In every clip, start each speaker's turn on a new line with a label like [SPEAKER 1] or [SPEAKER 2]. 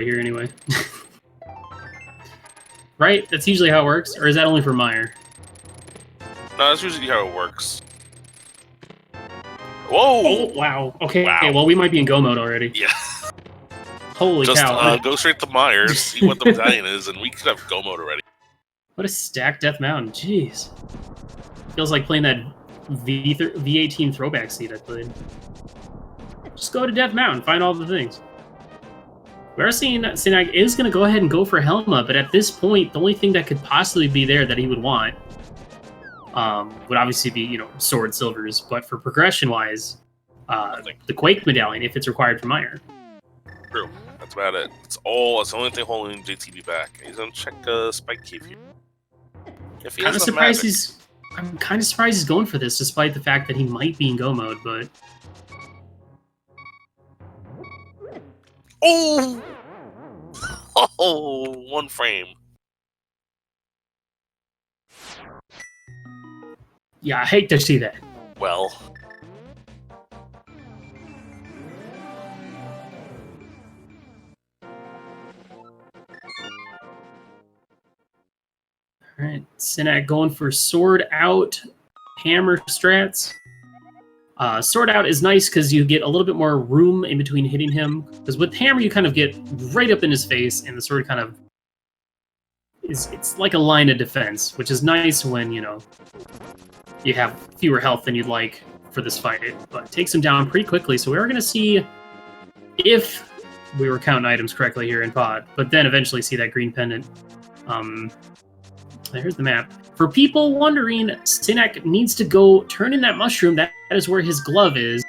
[SPEAKER 1] here anyway. Right? That's usually how it works? Or is that only for Meyer?
[SPEAKER 2] No, that's usually how it works. Whoa!
[SPEAKER 1] Oh, wow. Okay,
[SPEAKER 2] wow.
[SPEAKER 1] well, we might be in go mode already.
[SPEAKER 2] Yeah.
[SPEAKER 1] Holy cow.
[SPEAKER 2] Go straight to Meyer, see what the medallion is, and we could have go mode already.
[SPEAKER 1] What a stacked Death Mountain. Jeez. Feels like playing that V18 throwback seat I played. Just go to Death Mountain, find all the things. We are seeing that Synack is going to go ahead and go for Helma, but at this point, the only thing that could possibly be there that he would want would obviously be, Sword Silvers, but for progression-wise, the Quake medallion, if it's required for Meyer.
[SPEAKER 2] True. That's about it. That's the only thing holding JTB back. He's going to check Spike Cave here. If he has
[SPEAKER 1] I'm kind of surprised he's going for this, despite the fact that he might be in go mode, but...
[SPEAKER 2] Oh! Oh, one frame.
[SPEAKER 1] Yeah, I hate to see that.
[SPEAKER 2] Well.
[SPEAKER 1] Alright, Synack going for Sword Out, Hammer strats. Sword Out is nice because you get a little bit more room in between hitting him. Because with Hammer, you kind of get right up in his face, and the sword kind of it's like a line of defense, which is nice when, you have fewer health than you'd like for this fight. But it takes him down pretty quickly, so we are going to see if we were counting items correctly here in Pod, but then eventually see that green pendant. There's the map. For people wondering, Synack needs to go turn in that mushroom. That is where his glove is.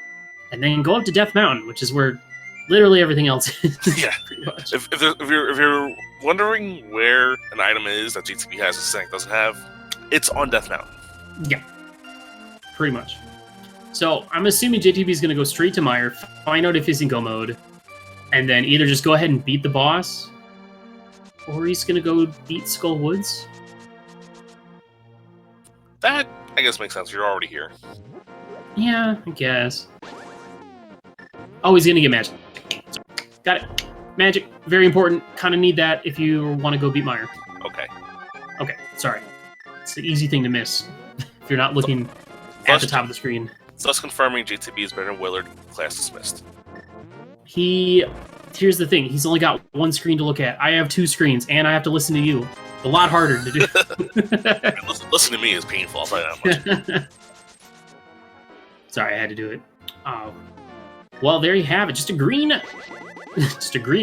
[SPEAKER 1] And then go up to Death Mountain, which is where literally everything else is.
[SPEAKER 2] Yeah.
[SPEAKER 1] Pretty much.
[SPEAKER 2] If you're wondering where an item is that JTB has and Synack doesn't have, it's on Death Mountain.
[SPEAKER 1] Yeah. Pretty much. So I'm assuming JTB is going to go straight to Meyer, find out if he's in go mode, and then either just go ahead and beat the boss, or he's going to go beat Skull Woods.
[SPEAKER 2] That, I guess, makes sense. You're already here.
[SPEAKER 1] Yeah, I guess. Oh, he's gonna get magic. Got it. Magic, very important. Kind of need that if you want to go beat Meyer.
[SPEAKER 2] Okay.
[SPEAKER 1] Okay, sorry. It's the easy thing to miss if you're not looking at the top of the screen.
[SPEAKER 2] Thus confirming JTB is better than Willard. Class dismissed.
[SPEAKER 1] Here's the thing. He's only got one screen to look at. I have two screens, and I have to listen to you. A lot harder to do.
[SPEAKER 2] Listen to me is painful, I'll tell you that much.
[SPEAKER 1] Sorry, I had to do it. Oh. Well, there you have it. Just a green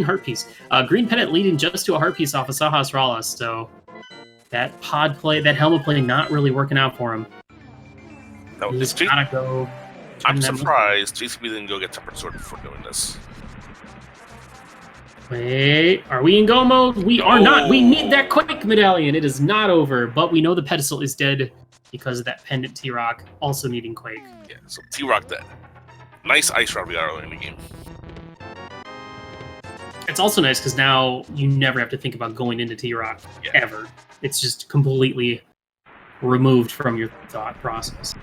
[SPEAKER 1] heart piece. Green pennant leading just to a heart piece off of Sahas Ralas. So that pod play, that helmet play, not really working out for him.
[SPEAKER 2] No,
[SPEAKER 1] He's gotta go.
[SPEAKER 2] I'm surprised JTB didn't go get Tempered Sword before doing this.
[SPEAKER 1] Wait, are we in go mode? We are not. We need that Quake medallion. It is not over, but we know the pedestal is dead because of that pendant T-Rock also needing Quake.
[SPEAKER 2] Yeah, so T-Rock dead. Nice ice rod we got early in the game.
[SPEAKER 1] It's also nice because now you never have to think about going into T-Rock, ever. It's just completely removed from your thought process.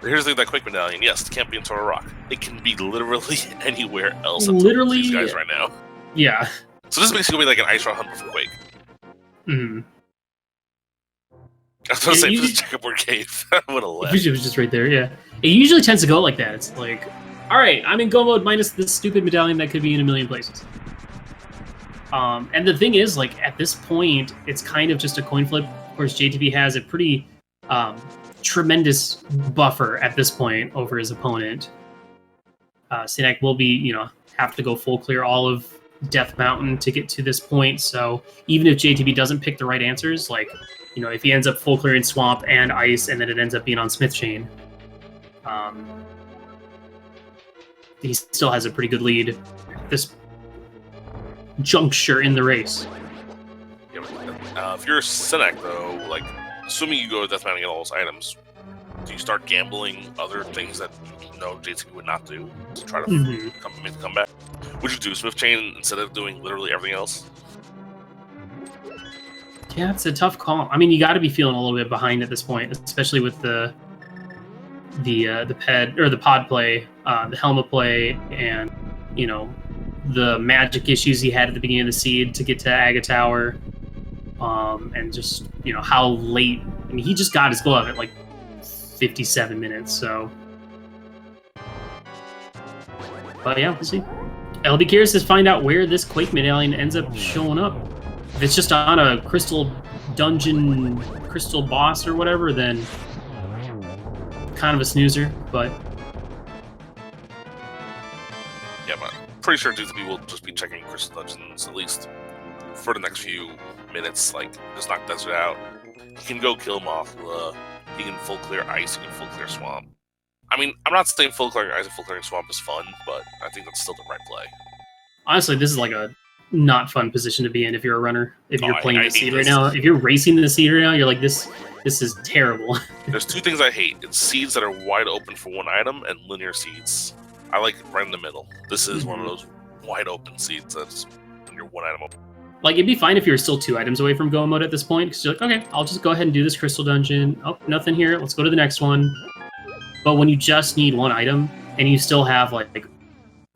[SPEAKER 2] Here's that Quake medallion. Yes, it can't be in Toro Rock. It can be literally anywhere else.
[SPEAKER 1] Literally,
[SPEAKER 2] these guys right now.
[SPEAKER 1] Yeah.
[SPEAKER 2] So this is basically like an ice rod hunt for Quake.
[SPEAKER 1] Mm-hmm.
[SPEAKER 2] I was going to say, just checkerboard cave. I would have left.
[SPEAKER 1] It was just right there, yeah. It usually tends to go like that. It's like, all right, I'm in go mode minus this stupid medallion that could be in a million places. And the thing is, like, at this point, it's kind of just a coin flip. Of course, JTB has a pretty tremendous buffer at this point over his opponent. Synack will be, have to go full clear all of Death Mountain to get to this point. So even if JTB doesn't pick the right answers, like, if he ends up full clearing Swamp and Ice, and then it ends up being on Smith Chain, he still has a pretty good lead at this juncture in the race.
[SPEAKER 2] Yeah, but, if you're Synack, though, like, assuming you go to Death Mountain and get all those items, do you start gambling other things that JTB would not do to try to make the comeback? Would you do Smith Chain instead of doing literally everything else?
[SPEAKER 1] Yeah, it's a tough call. I mean, you got to be feeling a little bit behind at this point, especially with the pod play, the helmet play, and the magic issues he had at the beginning of the seed to get to Aga Tower, and just how late. I mean, he just got his glove at like 57 minutes. So, but yeah, we'll see. I'll be curious to find out where this Quake medallion ends up showing up. If it's just on a crystal dungeon, crystal boss or whatever, then kind of a snoozer, but
[SPEAKER 2] yeah, but I'm pretty sure JTB will just be checking crystal dungeons at least for the next few minutes. Like, just knock Desert out. He can go kill Mothula. He can full clear ice. He can full clear swamp. I mean, I'm not saying full clearing ice and full clearing swamp is fun, but I think that's still the right play.
[SPEAKER 1] Honestly, this is like a not fun position to be in if you're a runner. If you're playing the seed right now, if you're racing the seed right now, you're like, this is terrible.
[SPEAKER 2] There's two things I hate. It's seeds that are wide open for one item and linear seeds. I like right in the middle. This is one of those wide open seeds that's when you're one item open.
[SPEAKER 1] Like, it'd be fine if you're still 2 items away from go mode at this point, because you're like, okay, I'll just go ahead and do this crystal dungeon. Oh, nothing here. Let's go to the next one. But when you just need 1 item, and you still have, like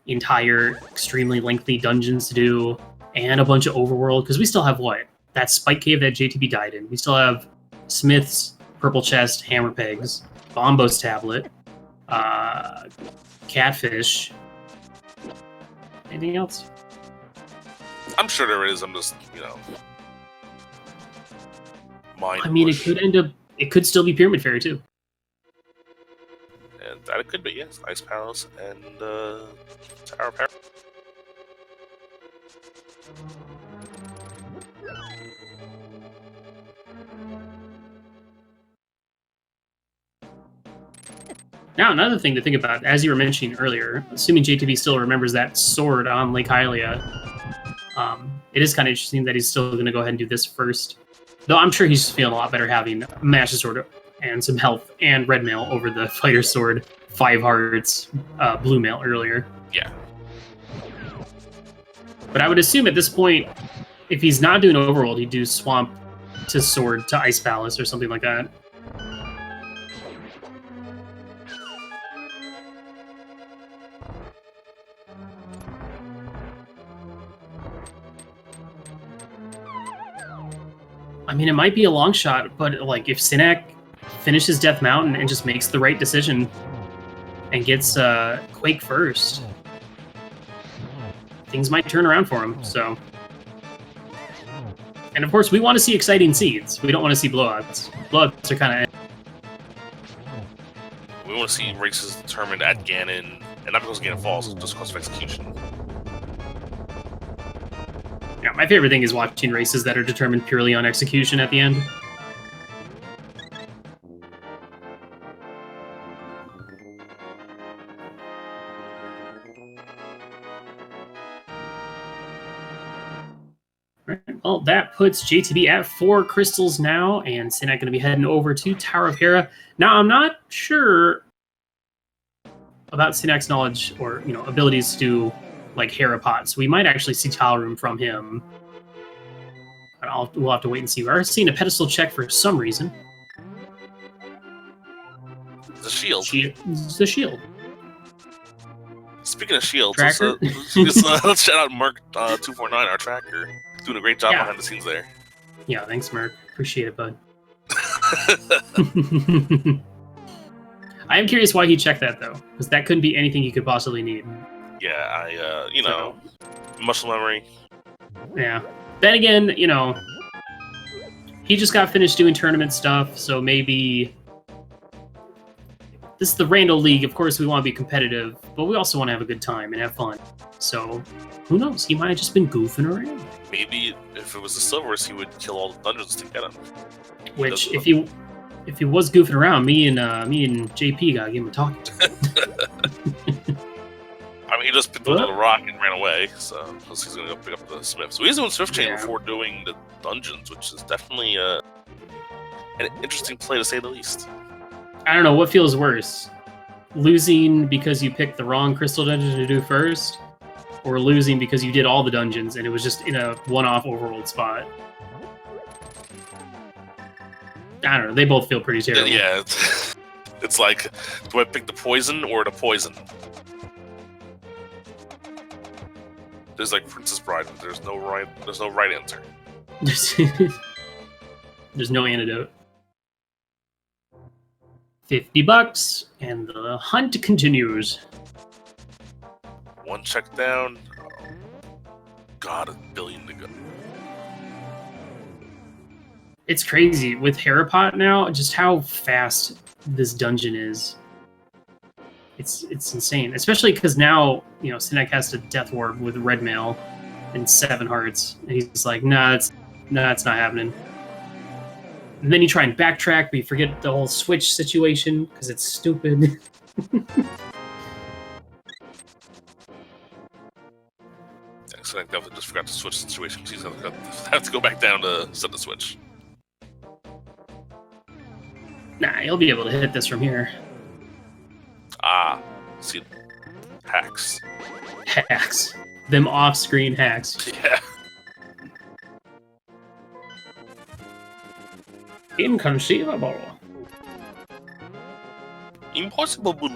[SPEAKER 1] entire, extremely lengthy dungeons to do, and a bunch of overworld, because we still have, what? That spike cave that JTB died in. We still have Smith's purple chest, hammer pegs, Bombo's tablet, catfish. Anything else?
[SPEAKER 2] I'm sure there is. I'm just, mind.
[SPEAKER 1] I mean,
[SPEAKER 2] push.
[SPEAKER 1] it could still be Pyramid Fairy too.
[SPEAKER 2] And that it could be, yes. Ice Palace and Tower of Power.
[SPEAKER 1] Now, another thing to think about, as you were mentioning earlier, assuming JTB still remembers that sword on Lake Hylia, it is kind of interesting that he's still going to go ahead and do this first. Though I'm sure he's feeling a lot better having Master Sword and some health and red mail over the Fighter Sword 5 hearts blue mail earlier.
[SPEAKER 2] Yeah.
[SPEAKER 1] But I would assume at this point, if he's not doing Overworld, he'd do Swamp to Sword to Ice Palace or something like that. I mean, it might be a long shot, but like if Synack finishes Death Mountain and just makes the right decision and gets Quake first, things might turn around for him. So, and of course, we want to see exciting seeds. We don't want to see blowouts. Blowouts are kind of.
[SPEAKER 2] We want to see races determined at Ganon, and not because Ganon falls, just because of execution.
[SPEAKER 1] Yeah, my favorite thing is watching races that are determined purely on execution at the end. Right, well, that puts JTB at 4 crystals now, and Synack going to be heading over to Tower of Hera. Now, I'm not sure about Synack's knowledge or abilities to do like Hera pots. We might actually see Tile Room from him. We'll have to wait and see. We're seeing a pedestal check for some reason.
[SPEAKER 2] The shield.
[SPEAKER 1] The shield.
[SPEAKER 2] Speaking of shields,
[SPEAKER 1] Tracker?
[SPEAKER 2] let's shout out Merc249, our tracker. Doing a great job behind the scenes there.
[SPEAKER 1] Yeah, thanks, Merc. Appreciate it, bud. I am curious why he checked that, though, because that couldn't be anything he could possibly need.
[SPEAKER 2] Yeah, muscle memory.
[SPEAKER 1] Yeah. Then again, he just got finished doing tournament stuff, so maybe this is the Rando League. Of course, we want to be competitive, but we also want to have a good time and have fun. So, who knows? He might have just been goofing around.
[SPEAKER 2] Maybe if it was the Silvers, he would kill all the dungeons to get him.
[SPEAKER 1] Which, if he was goofing around, me and JP gotta give him a talk.
[SPEAKER 2] I mean, he just picked up the rock and ran away, so he's going to go pick up the Smith. So he's doing Swift Chain before doing the dungeons, which is definitely an interesting play to say the least.
[SPEAKER 1] I don't know, what feels worse? Losing because you picked the wrong crystal dungeon to do first, or losing because you did all the dungeons and it was just in a one-off overworld spot? I don't know, they both feel pretty terrible.
[SPEAKER 2] Yeah, it's like, do I pick the poison or the poison? There's like Princess Bride. There's no right answer.
[SPEAKER 1] There's no antidote. $50, and the hunt continues.
[SPEAKER 2] One check down. Oh, God, a billion to go.
[SPEAKER 1] It's crazy with Harapot now, just how fast this dungeon is. It's insane, especially because now Synack has to Death Warp with Red Mail and 7 hearts, and he's like, nah, it's not happening. And then you try and backtrack, but you forget the whole switch situation because it's stupid.
[SPEAKER 2] Synack definitely just forgot to switch the situation because he's going to have to go back down to set the switch.
[SPEAKER 1] Nah, he'll be able to hit this from here.
[SPEAKER 2] Ah, see, hacks.
[SPEAKER 1] Hacks. Them off-screen hacks.
[SPEAKER 2] Yeah.
[SPEAKER 1] Inconceivable.
[SPEAKER 2] Impossible.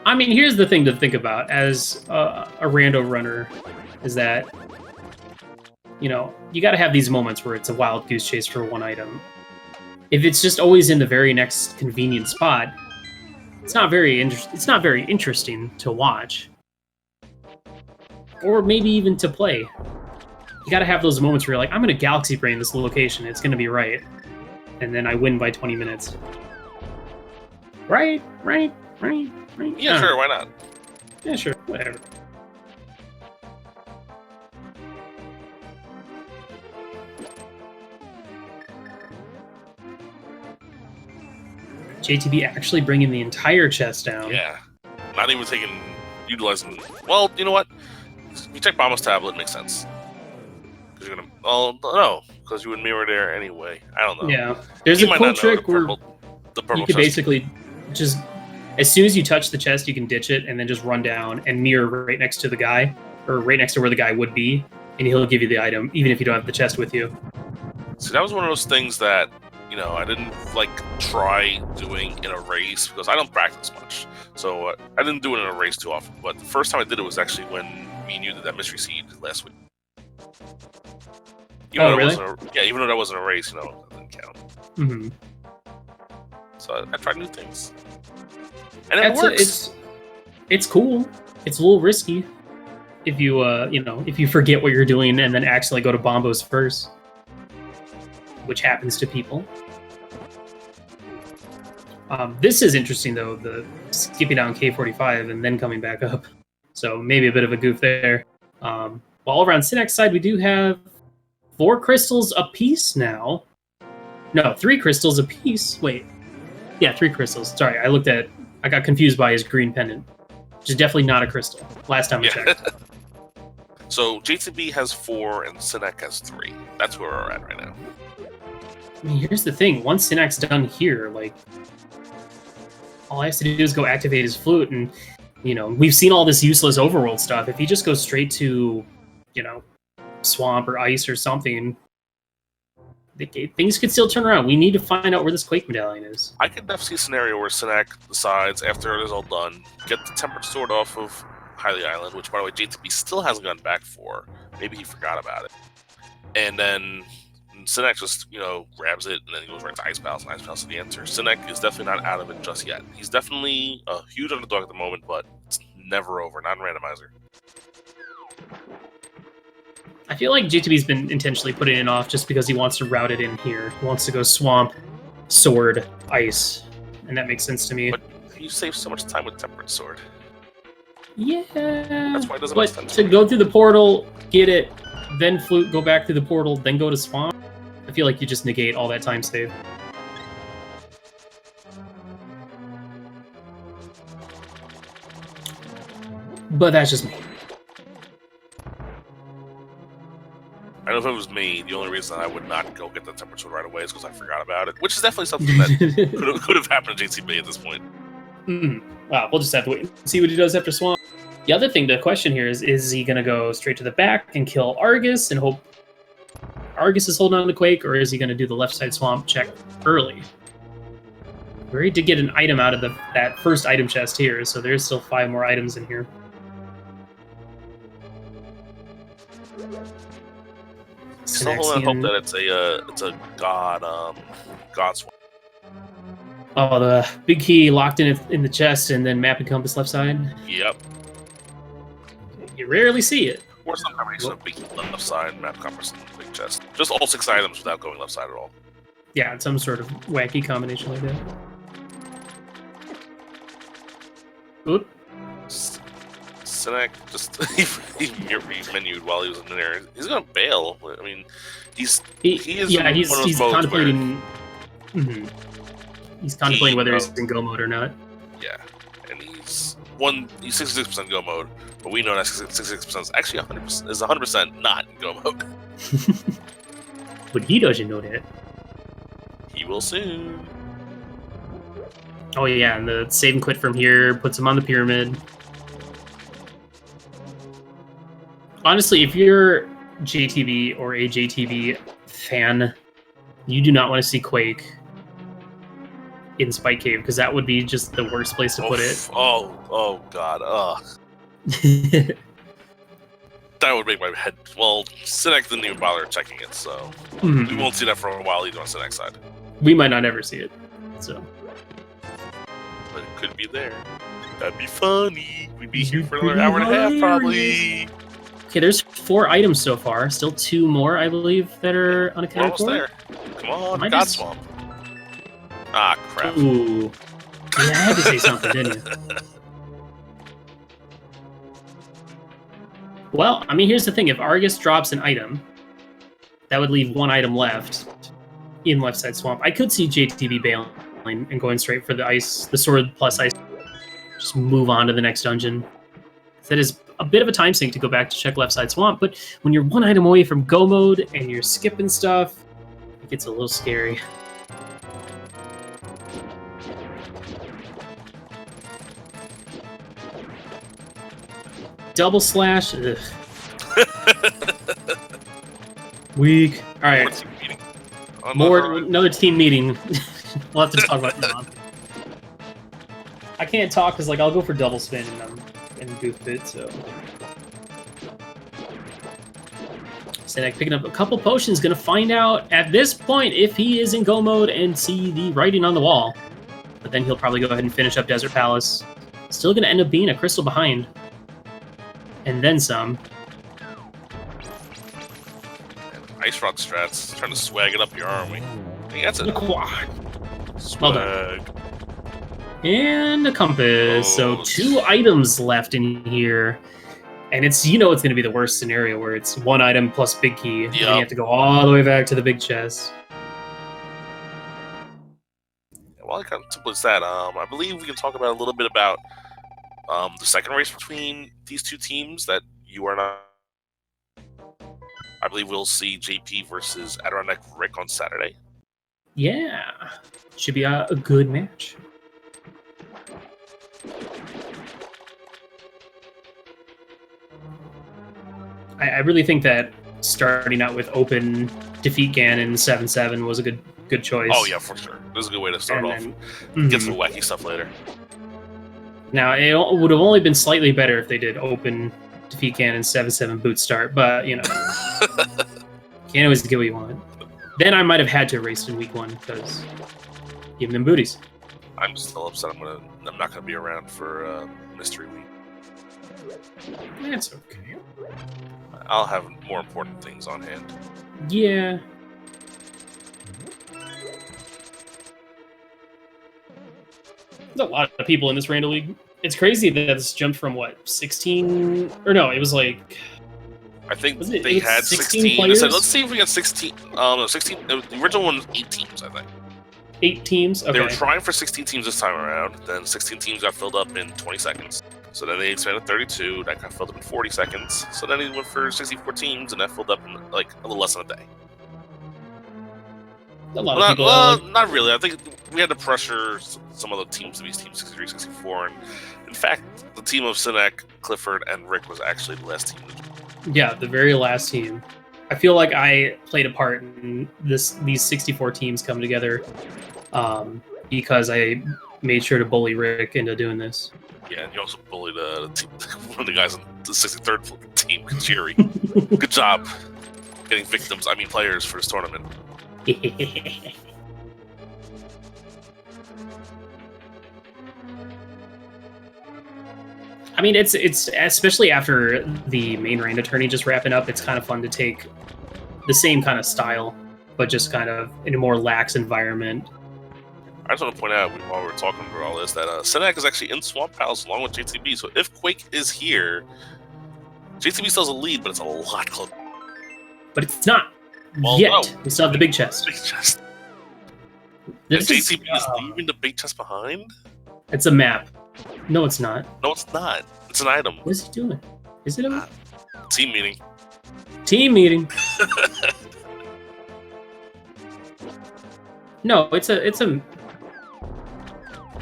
[SPEAKER 1] I mean, here's the thing to think about as a rando runner, is that, you got to have these moments where it's a wild goose chase for one item. If it's just always in the very next convenient spot, it's not very interesting to watch, or maybe even to play. You got to have those moments where you're like, I'm going to galaxy brain this location. It's going to be right. And then I win by 20 minutes. Right.
[SPEAKER 2] Yeah, sure, why not?
[SPEAKER 1] Yeah, sure, whatever. JTB actually bringing the entire chest down.
[SPEAKER 2] Yeah. Not even utilizing... Well, you know what? You check Bomba's tablet, makes sense. Because you're gonna... Oh, no. Because you would mirror there anyway. I don't know.
[SPEAKER 1] Yeah. There's a cool trick where you could basically just... As soon as you touch the chest, you can ditch it and then just run down and mirror right next to the guy, or right next to where the guy would be, and he'll give you the item, even if you don't have the chest with you.
[SPEAKER 2] So that was one of those things that, I didn't, try doing in a race, because I don't practice much. So I didn't do it in a race too often, but the first time I did it was actually when me and you did that Mystery Seed last week.
[SPEAKER 1] Really?
[SPEAKER 2] Even though that wasn't a race, that didn't count.
[SPEAKER 1] Mm-hmm.
[SPEAKER 2] So I tried new things. And it works.
[SPEAKER 1] It's cool. It's a little risky if you if you forget what you're doing and then accidentally go to Bombos first, which happens to people. This is interesting though, the skipping down K45 and then coming back up. So maybe a bit of a goof there. All around Synack's side, we do have 4 crystals apiece now. No, 3 crystals apiece. Wait. Yeah, 3 crystals. Sorry, I got confused by his green pendant, which is definitely not a crystal. Last time I checked.
[SPEAKER 2] So JTB has 4 and Synack has 3. That's where we're at right now.
[SPEAKER 1] I mean, here's the thing. Once Synack's done here, all I have to do is go activate his flute, and, we've seen all this useless overworld stuff. If he just goes straight to, swamp or ice or something, things could still turn around. We need to find out where this Quake medallion is.
[SPEAKER 2] I could definitely see a scenario where Synack decides, after it is all done, get the Tempered Sword off of Hylia Island, which, by the way, JTB still hasn't gone back for. Maybe he forgot about it. And then Synack just, grabs it, and then he goes right to Ice Palace, and Ice Palace is the answer. Synack is definitely not out of it just yet. He's definitely a huge underdog at the moment, but it's never over, not in Randomizer.
[SPEAKER 1] I feel like JTB's been intentionally putting it off just because he wants to route it in here. He wants to go swamp, sword, ice, and that makes sense to me.
[SPEAKER 2] But you save so much time with Tempered Sword.
[SPEAKER 1] Yeah,
[SPEAKER 2] that's why it doesn't make sense.
[SPEAKER 1] To go through the portal, get it, then flute, go back through the portal, then go to swamp, I feel like you just negate all that time save. But that's just me.
[SPEAKER 2] I know if it was me, the only reason I would not go get the Tempered Sword right away is because I forgot about it, which is definitely something that could have happened to JTB at this point.
[SPEAKER 1] Wow, we'll just have to wait and see what he does after Swamp. The other thing to question here is he going to go straight to the back and kill Argus and hope Argus is holding on to Quake, or is he going to do the left side Swamp check early? We already did get an item out of that first item chest here, so there's still 5 more items in here.
[SPEAKER 2] Still holding hope that it's a god swamp.
[SPEAKER 1] Oh, the big key locked in the chest, and then map and compass left side.
[SPEAKER 2] Yep.
[SPEAKER 1] You rarely see it.
[SPEAKER 2] Or some combination of big left side, map compass, and big chest. Just all 6 items without going left side at all.
[SPEAKER 1] Yeah, it's some sort of wacky combination like that. Oop.
[SPEAKER 2] Synack just he menued while he was in there. He's gonna bail. I mean, he's
[SPEAKER 1] contemplating. He's contemplating whether he's in go mode or not.
[SPEAKER 2] Yeah, and he's 66% go mode, but we know that 66% is actually 100% not in go mode.
[SPEAKER 1] But he doesn't know that.
[SPEAKER 2] He will soon.
[SPEAKER 1] Oh yeah, and the save and quit from here puts him on the pyramid. Honestly, if you're JTB or a JTB fan, you do not want to see Quake in Spike Cave, because that would be just the worst place to put it.
[SPEAKER 2] Oh god, that would make my head... Well, Synack didn't even bother checking it, so... We won't see that for a while either on Synack's side.
[SPEAKER 1] We might not ever see it, so...
[SPEAKER 2] But it could be there. That'd be funny. We'd be here for another hour and a half, probably.
[SPEAKER 1] Okay, there's 4 items so far. Still 2 more, I believe, that are unaccounted for.
[SPEAKER 2] We're almost there. Come on, God Swamp. Ah, crap.
[SPEAKER 1] Ooh. Yeah, I had to say something, didn't you? Well, I mean, here's the thing. If Argus drops an item, that would leave 1 item left in left side swamp. I could see JTB bailing and going straight for the sword plus ice. Just move on to the next dungeon. That is a bit of a time sink to go back to check left side swamp, but when you're 1 item away from go mode and you're skipping stuff, it gets a little scary. Double slash. Ugh. Weak. All right. Another team meeting. We'll have to talk about that. I can't talk because I'll go for double spin and goof it. So Synack picking up a couple potions. Gonna find out at this point if he is in go mode and see the writing on the wall. But then he'll probably go ahead and finish up Desert Palace. Still gonna end up being a crystal behind. And then some.
[SPEAKER 2] Ice Rock strats, trying to swag it up here, aren't we? I think that's it.
[SPEAKER 1] Swag. Well done. And a compass. So 2 items left in here. And it's it's going to be the worst scenario where it's 1 item plus big key. Yep. And you have to go all the way back to the big chest.
[SPEAKER 2] Well, it kind of was that. I believe we can talk about a little bit about the second race between these 2 teams that you are not. I believe we'll see JP versus Adirondack Rick on Saturday.
[SPEAKER 1] Yeah, should be a good match. I really think that starting out with open defeat Ganon 7-7 was a good choice.
[SPEAKER 2] Oh yeah, for sure. This is a good way to start off. Get some wacky stuff later.
[SPEAKER 1] Now, it would have only been slightly better if they did open defeat Ganon 7-7 boot start, but can't always get what you want. Then I might have had to race in week 1 because give them booties.
[SPEAKER 2] I'm still upset. I'm not gonna be around for Mystery Week.
[SPEAKER 1] That's okay.
[SPEAKER 2] I'll have more important things on hand.
[SPEAKER 1] Yeah. There's a lot of people in this Randall League. It's crazy that it's jumped from 16, or no, it was like.
[SPEAKER 2] I think they had 16. They said, let's see if we got 16. No, 16. The original one was 8 teams, I think.
[SPEAKER 1] 8 teams? Okay.
[SPEAKER 2] They were trying for 16 teams this time around. Then 16 teams got filled up in 20 seconds. So then they expanded 32. That got filled up in 40 seconds. So then they went for 64 teams, and that filled up in a little less than a day.
[SPEAKER 1] A lot of people.
[SPEAKER 2] Not really. I think we had to pressure some of the teams to be Team 63, 64. And in fact, the team of Synack, Clifford, and Rick was actually the last team.
[SPEAKER 1] Yeah, the very last team. I feel like I played a part in these 64 teams coming together because I made sure to bully Rick into doing this.
[SPEAKER 2] Yeah, and you also bullied one of the guys the 63rd team, Jerry. Good job getting players for this tournament.
[SPEAKER 1] I mean, it's especially after the main rando tourney just wrapping up, it's kind of fun to take the same kind of style, but just kind of in a more lax environment.
[SPEAKER 2] I just want to point out, while we're talking about all this, that Synack is actually in Swamp Palace along with JTB, so if Quake is here, JTB still has a lead, but it's a lot closer.
[SPEAKER 1] But it's not
[SPEAKER 2] Well,
[SPEAKER 1] yet.
[SPEAKER 2] no.
[SPEAKER 1] We still have the big chest.
[SPEAKER 2] Big chest.
[SPEAKER 1] This
[SPEAKER 2] And
[SPEAKER 1] is,
[SPEAKER 2] JTB is leaving the big chest behind?
[SPEAKER 1] It's a map. No, it's not.
[SPEAKER 2] No, it's not. It's an item.
[SPEAKER 1] What is he doing? Is it a
[SPEAKER 2] Team meeting.
[SPEAKER 1] team meeting? No, it's a.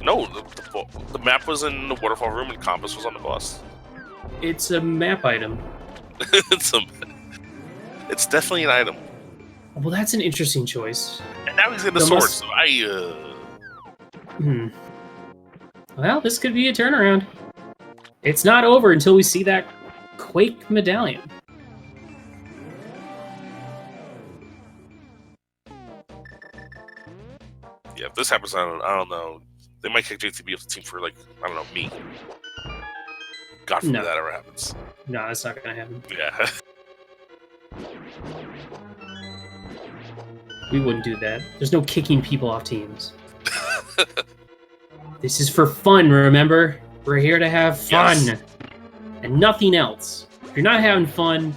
[SPEAKER 2] No, the map was in the waterfall room and Compass was on the bus.
[SPEAKER 1] It's a map item.
[SPEAKER 2] It's definitely an item.
[SPEAKER 1] Well, that's an interesting choice.
[SPEAKER 2] And now he's in the sword, so
[SPEAKER 1] Well, this could be a turnaround. It's not over until we see that Quake medallion.
[SPEAKER 2] Yeah, if this happens, I don't know. They might kick JTB off the team for, like, I don't know, me. God forbid that ever happens.
[SPEAKER 1] No, that's not gonna happen.
[SPEAKER 2] Yeah.
[SPEAKER 1] We wouldn't do that. There's no kicking people off teams. This is for fun, remember? We're here to have fun.
[SPEAKER 2] Yes.
[SPEAKER 1] And nothing else. If you're not having fun,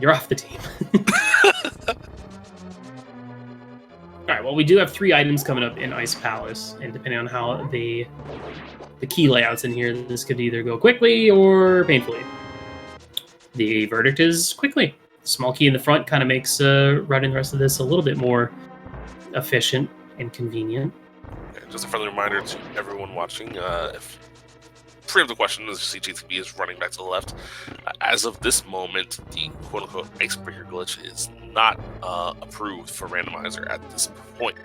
[SPEAKER 1] you're off the team. Alright, well, we do have 3 items coming up in Ice Palace, and depending on how the key layouts in here, this could either go quickly or painfully. The verdict is quickly. Small key in the front kind of makes running the rest of this a little bit more efficient and convenient.
[SPEAKER 2] Just a friendly reminder to everyone watching, if preemptive question, as you see JTB is running back to the left. As of this moment, the quote-unquote icebreaker glitch is not approved for Randomizer at this point.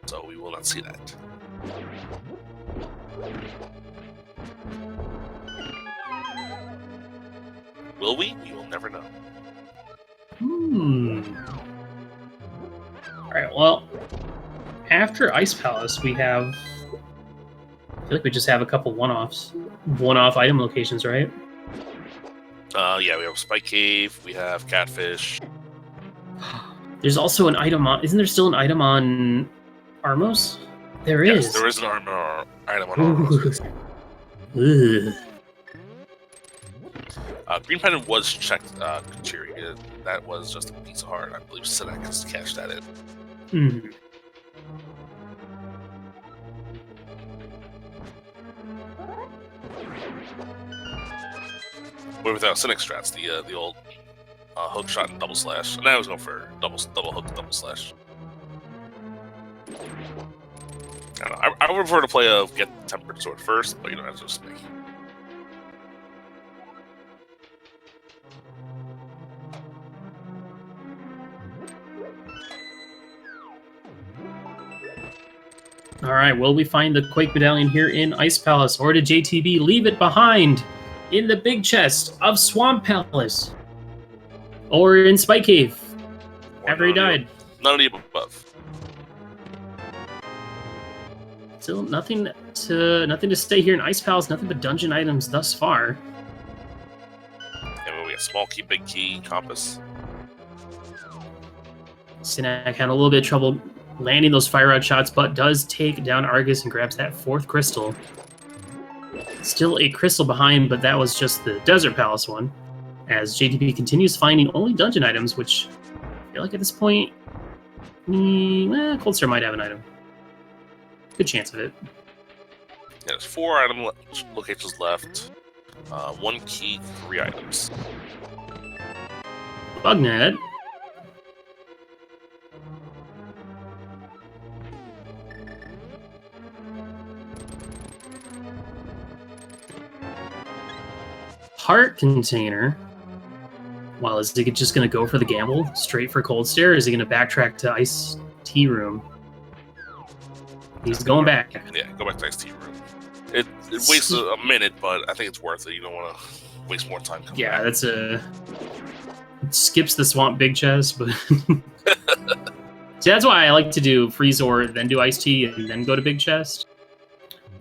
[SPEAKER 2] So we will not see that. Will we? We will never know.
[SPEAKER 1] Alright, well, after Ice Palace, we have... I feel like we just have a couple one-off item locations, right?
[SPEAKER 2] Yeah, we have Spike Cave, we have Catfish.
[SPEAKER 1] There's also an item on... Isn't there still an item on Armos? There is.
[SPEAKER 2] Yes, there is an item on Armos.
[SPEAKER 1] Ugh.
[SPEAKER 2] Green Pendant was checked, Kachiri. That was just a piece of heart. I believe Synack has cashed that in.
[SPEAKER 1] Mm.
[SPEAKER 2] But without Synack strats, the old hook shot and double slash. And I was going for double hook and double slash. I don't know. I would prefer to play a get tempered sword first, but you know, that's just me.
[SPEAKER 1] Alright, will we find the Quake Medallion here in Ice Palace, or did JTB leave it behind in the big chest of Swamp Palace? Or in Spike Cave, after he died?
[SPEAKER 2] None of the above.
[SPEAKER 1] Still nothing to stay here in Ice Palace, nothing but dungeon items thus far.
[SPEAKER 2] And we got small key, big key, compass.
[SPEAKER 1] Synack had a little bit of trouble landing those fire out shots, but does take down Argus and grabs that 4th crystal. Still a crystal behind, but that was just the Desert Palace one. As JTB continues finding only dungeon items, which I feel like at this point, Cold Star might have an item. Good chance of it.
[SPEAKER 2] Yeah, there's 4 item locations left. 1 key, 3 items.
[SPEAKER 1] Bugnet. Heart container. Well, is he just going to go for the gamble straight for Cold Stare, or is he going to backtrack to Ice Tea Room? He's going back.
[SPEAKER 2] Yeah, go back to Ice Tea Room. It wastes a minute, but I think it's worth it. You don't want to waste more time.
[SPEAKER 1] Yeah, it skips the swamp big chest, but see, that's why I like to do freeze ore, then do iced tea, and then go to big chest.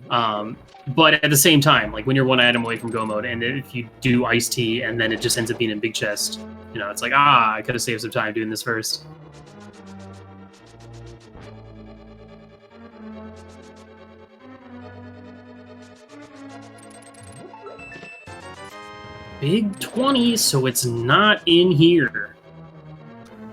[SPEAKER 1] But at the same time, like when you're one item away from go mode, and if you do iced tea and then it just ends up being in big chest, it's like, I could have saved some time doing this first. Big 20, so it's not in here.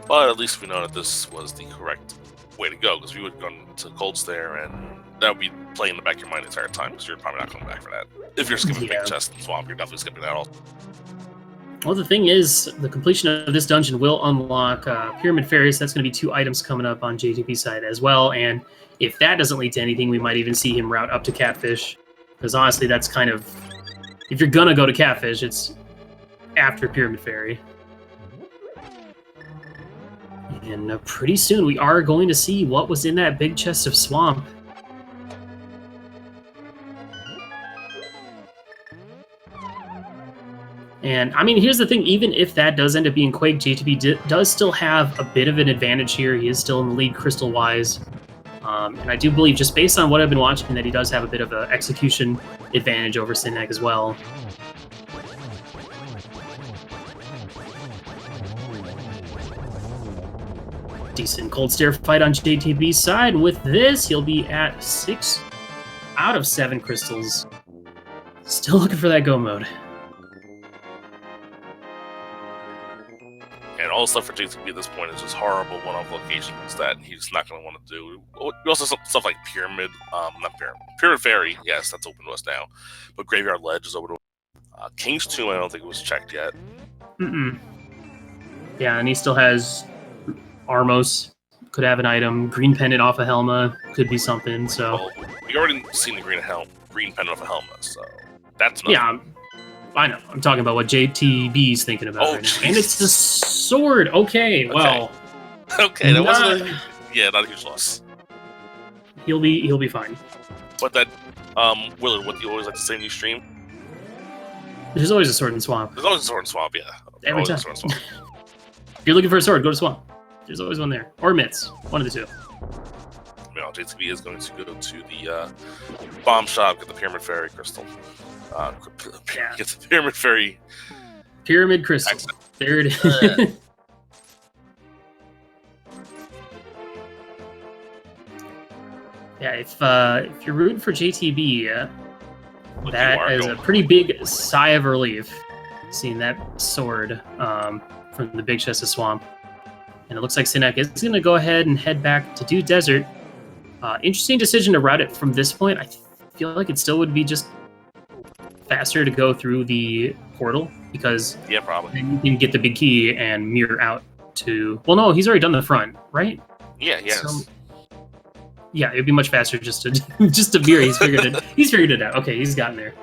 [SPEAKER 2] But at least we know that this was the correct way to go, because we would have gone to Cold Stare, and that would be playing in the back of your mind the entire time, because you're probably not coming back for that. If you're skipping Big Chest and Swamp, you're definitely skipping that all.
[SPEAKER 1] Well, the thing is, the completion of this dungeon will unlock Pyramid Fairies. That's going to be 2 items coming up on JTB side as well, and if that doesn't lead to anything, we might even see him route up to Catfish, because honestly, that's kind of... If you're gonna go to Catfish, it's after Pyramid Fairy. And pretty soon we are going to see what was in that big chest of swamp. And, I mean, here's the thing. Even if that does end up being Quake, JTB does still have a bit of an advantage here. He is still in the lead crystal-wise. And I do believe, just based on what I've been watching, that he does have a bit of an execution advantage over Synack as well. Decent Cold Stare fight on JTB's side. With this, he'll be at 6 out of 7 crystals. Still looking for that go mode.
[SPEAKER 2] And all the stuff for JTB at this point is just horrible one-off locations that he's not going to want to do. We also have stuff like Pyramid, Pyramid Fairy, yes, that's open to us now. But Graveyard Ledge is open to us. King's Tomb, I don't think it was checked yet.
[SPEAKER 1] Yeah, and he still has Armos, could have an item. Green Pendant off of Helma, could be something, so...
[SPEAKER 2] Well, we already seen the green pendant off of Helma, so that's nothing.
[SPEAKER 1] Yeah, I know. I'm talking about what JTB's thinking about right now. And it's the sword! Okay, well...
[SPEAKER 2] Okay, that wasn't not a huge loss.
[SPEAKER 1] He'll be fine.
[SPEAKER 2] But that, Willard, what do you always like to say in your stream?
[SPEAKER 1] There's always a sword in Swamp.
[SPEAKER 2] There's always a sword in Swamp, yeah.
[SPEAKER 1] Every time. If you're looking for a sword, go to Swamp. There's always one there. Or Mitts. One of the two.
[SPEAKER 2] Well, JTB is going to go to the bomb shop, get the Pyramid Fairy crystal. Get the Pyramid Fairy...
[SPEAKER 1] Pyramid crystal. Accent. There it is. Yeah, if you're rooting for JTB, that is a pretty big sigh of relief, seeing that sword from the big chest of Swamp. And it looks like Synack is going to go ahead and head back to Dew Desert. Interesting decision to route it from this point. I feel like it still would be just faster to go through the portal, because
[SPEAKER 2] probably
[SPEAKER 1] then you can get the big key and mirror out to... Well, no, he's already done the front, right?
[SPEAKER 2] Yeah, yes.
[SPEAKER 1] So, yeah, it'd be much faster just to mirror. He's figured it out. Okay, he's gotten there.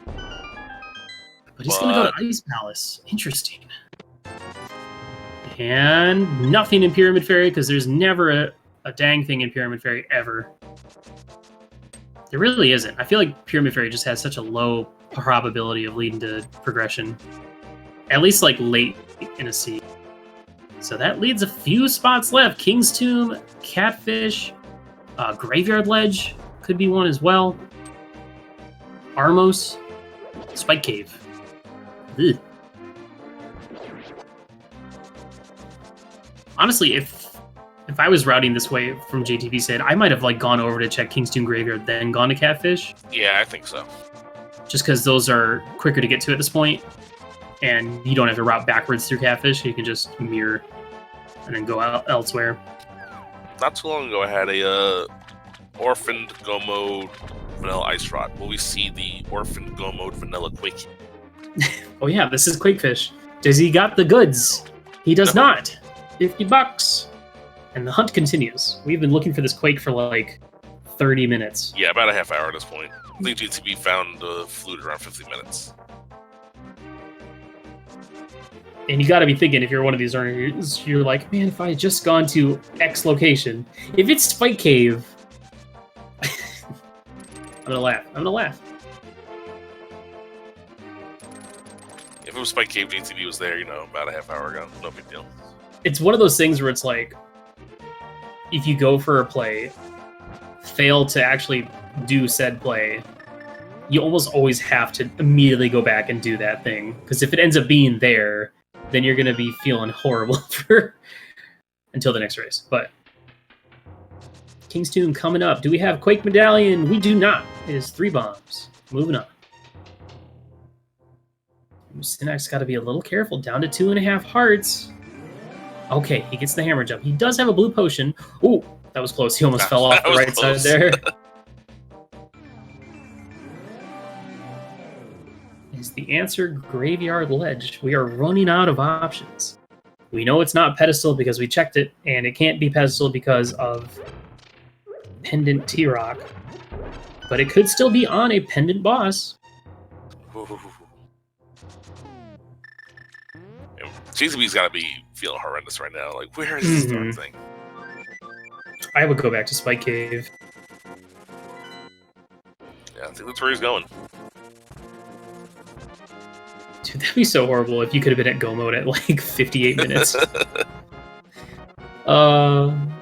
[SPEAKER 1] But he's going to go to Ice Palace. Interesting. And nothing in Pyramid Fairy, because there's never a dang thing in Pyramid Fairy ever. There really isn't. I feel like Pyramid Fairy just has such a low probability of leading to progression. At least like late in a seed. So that leaves a few spots left. King's Tomb, Catfish, Graveyard Ledge could be one as well. Armos, Spike Cave. Ugh. Honestly, if I was routing this way from JTB said, I might have gone over to check King's Tomb Graveyard, then gone to Catfish.
[SPEAKER 2] Yeah, I think so.
[SPEAKER 1] Just because those are quicker to get to at this point, and you don't have to route backwards through Catfish. You can just mirror and then go out elsewhere.
[SPEAKER 2] Not too long ago, I had a orphaned Go Mode Vanilla Ice Rod. Will we see the orphaned Go Mode Vanilla Quake?
[SPEAKER 1] Oh yeah, this is Quakefish. Does he got the goods? He does not. $50. And the hunt continues. We've been looking for this Quake for 30 minutes.
[SPEAKER 2] Yeah, about a half hour at this point. I think JTB found the flute around 50 minutes.
[SPEAKER 1] And you got to be thinking, if you're one of these earners, you're like, man, if I had just gone to X location, if it's Spike Cave, gonna laugh. I'm gonna laugh.
[SPEAKER 2] If it was Spike Cave, JTB was there, about a half hour ago. No big deal.
[SPEAKER 1] It's one of those things where it's like, if you go for a play, fail to actually do said play, you almost always have to immediately go back and do that thing. Because if it ends up being there, then you're going to be feeling horrible for until the next race. But King's Tomb coming up. Do we have Quake Medallion? We do not. It is 3 bombs. Moving on. Synack's got to be a little careful. Down to 2.5 hearts. Okay, he gets the hammer jump. He does have a blue potion. Ooh, that was close. He almost fell off the right side there. Is the answer Graveyard Ledge? We are running out of options. We know it's not Pedestal because we checked it, and it can't be Pedestal because of Pendant T-Rock. But it could still be on a Pendant Boss.
[SPEAKER 2] JTB's got to be feeling horrendous right now. Like, where is this darn thing?
[SPEAKER 1] I would go back to Spike Cave.
[SPEAKER 2] Yeah, I think that's where he's going.
[SPEAKER 1] Dude, that'd be so horrible if you could have been at go mode at like 58 minutes. And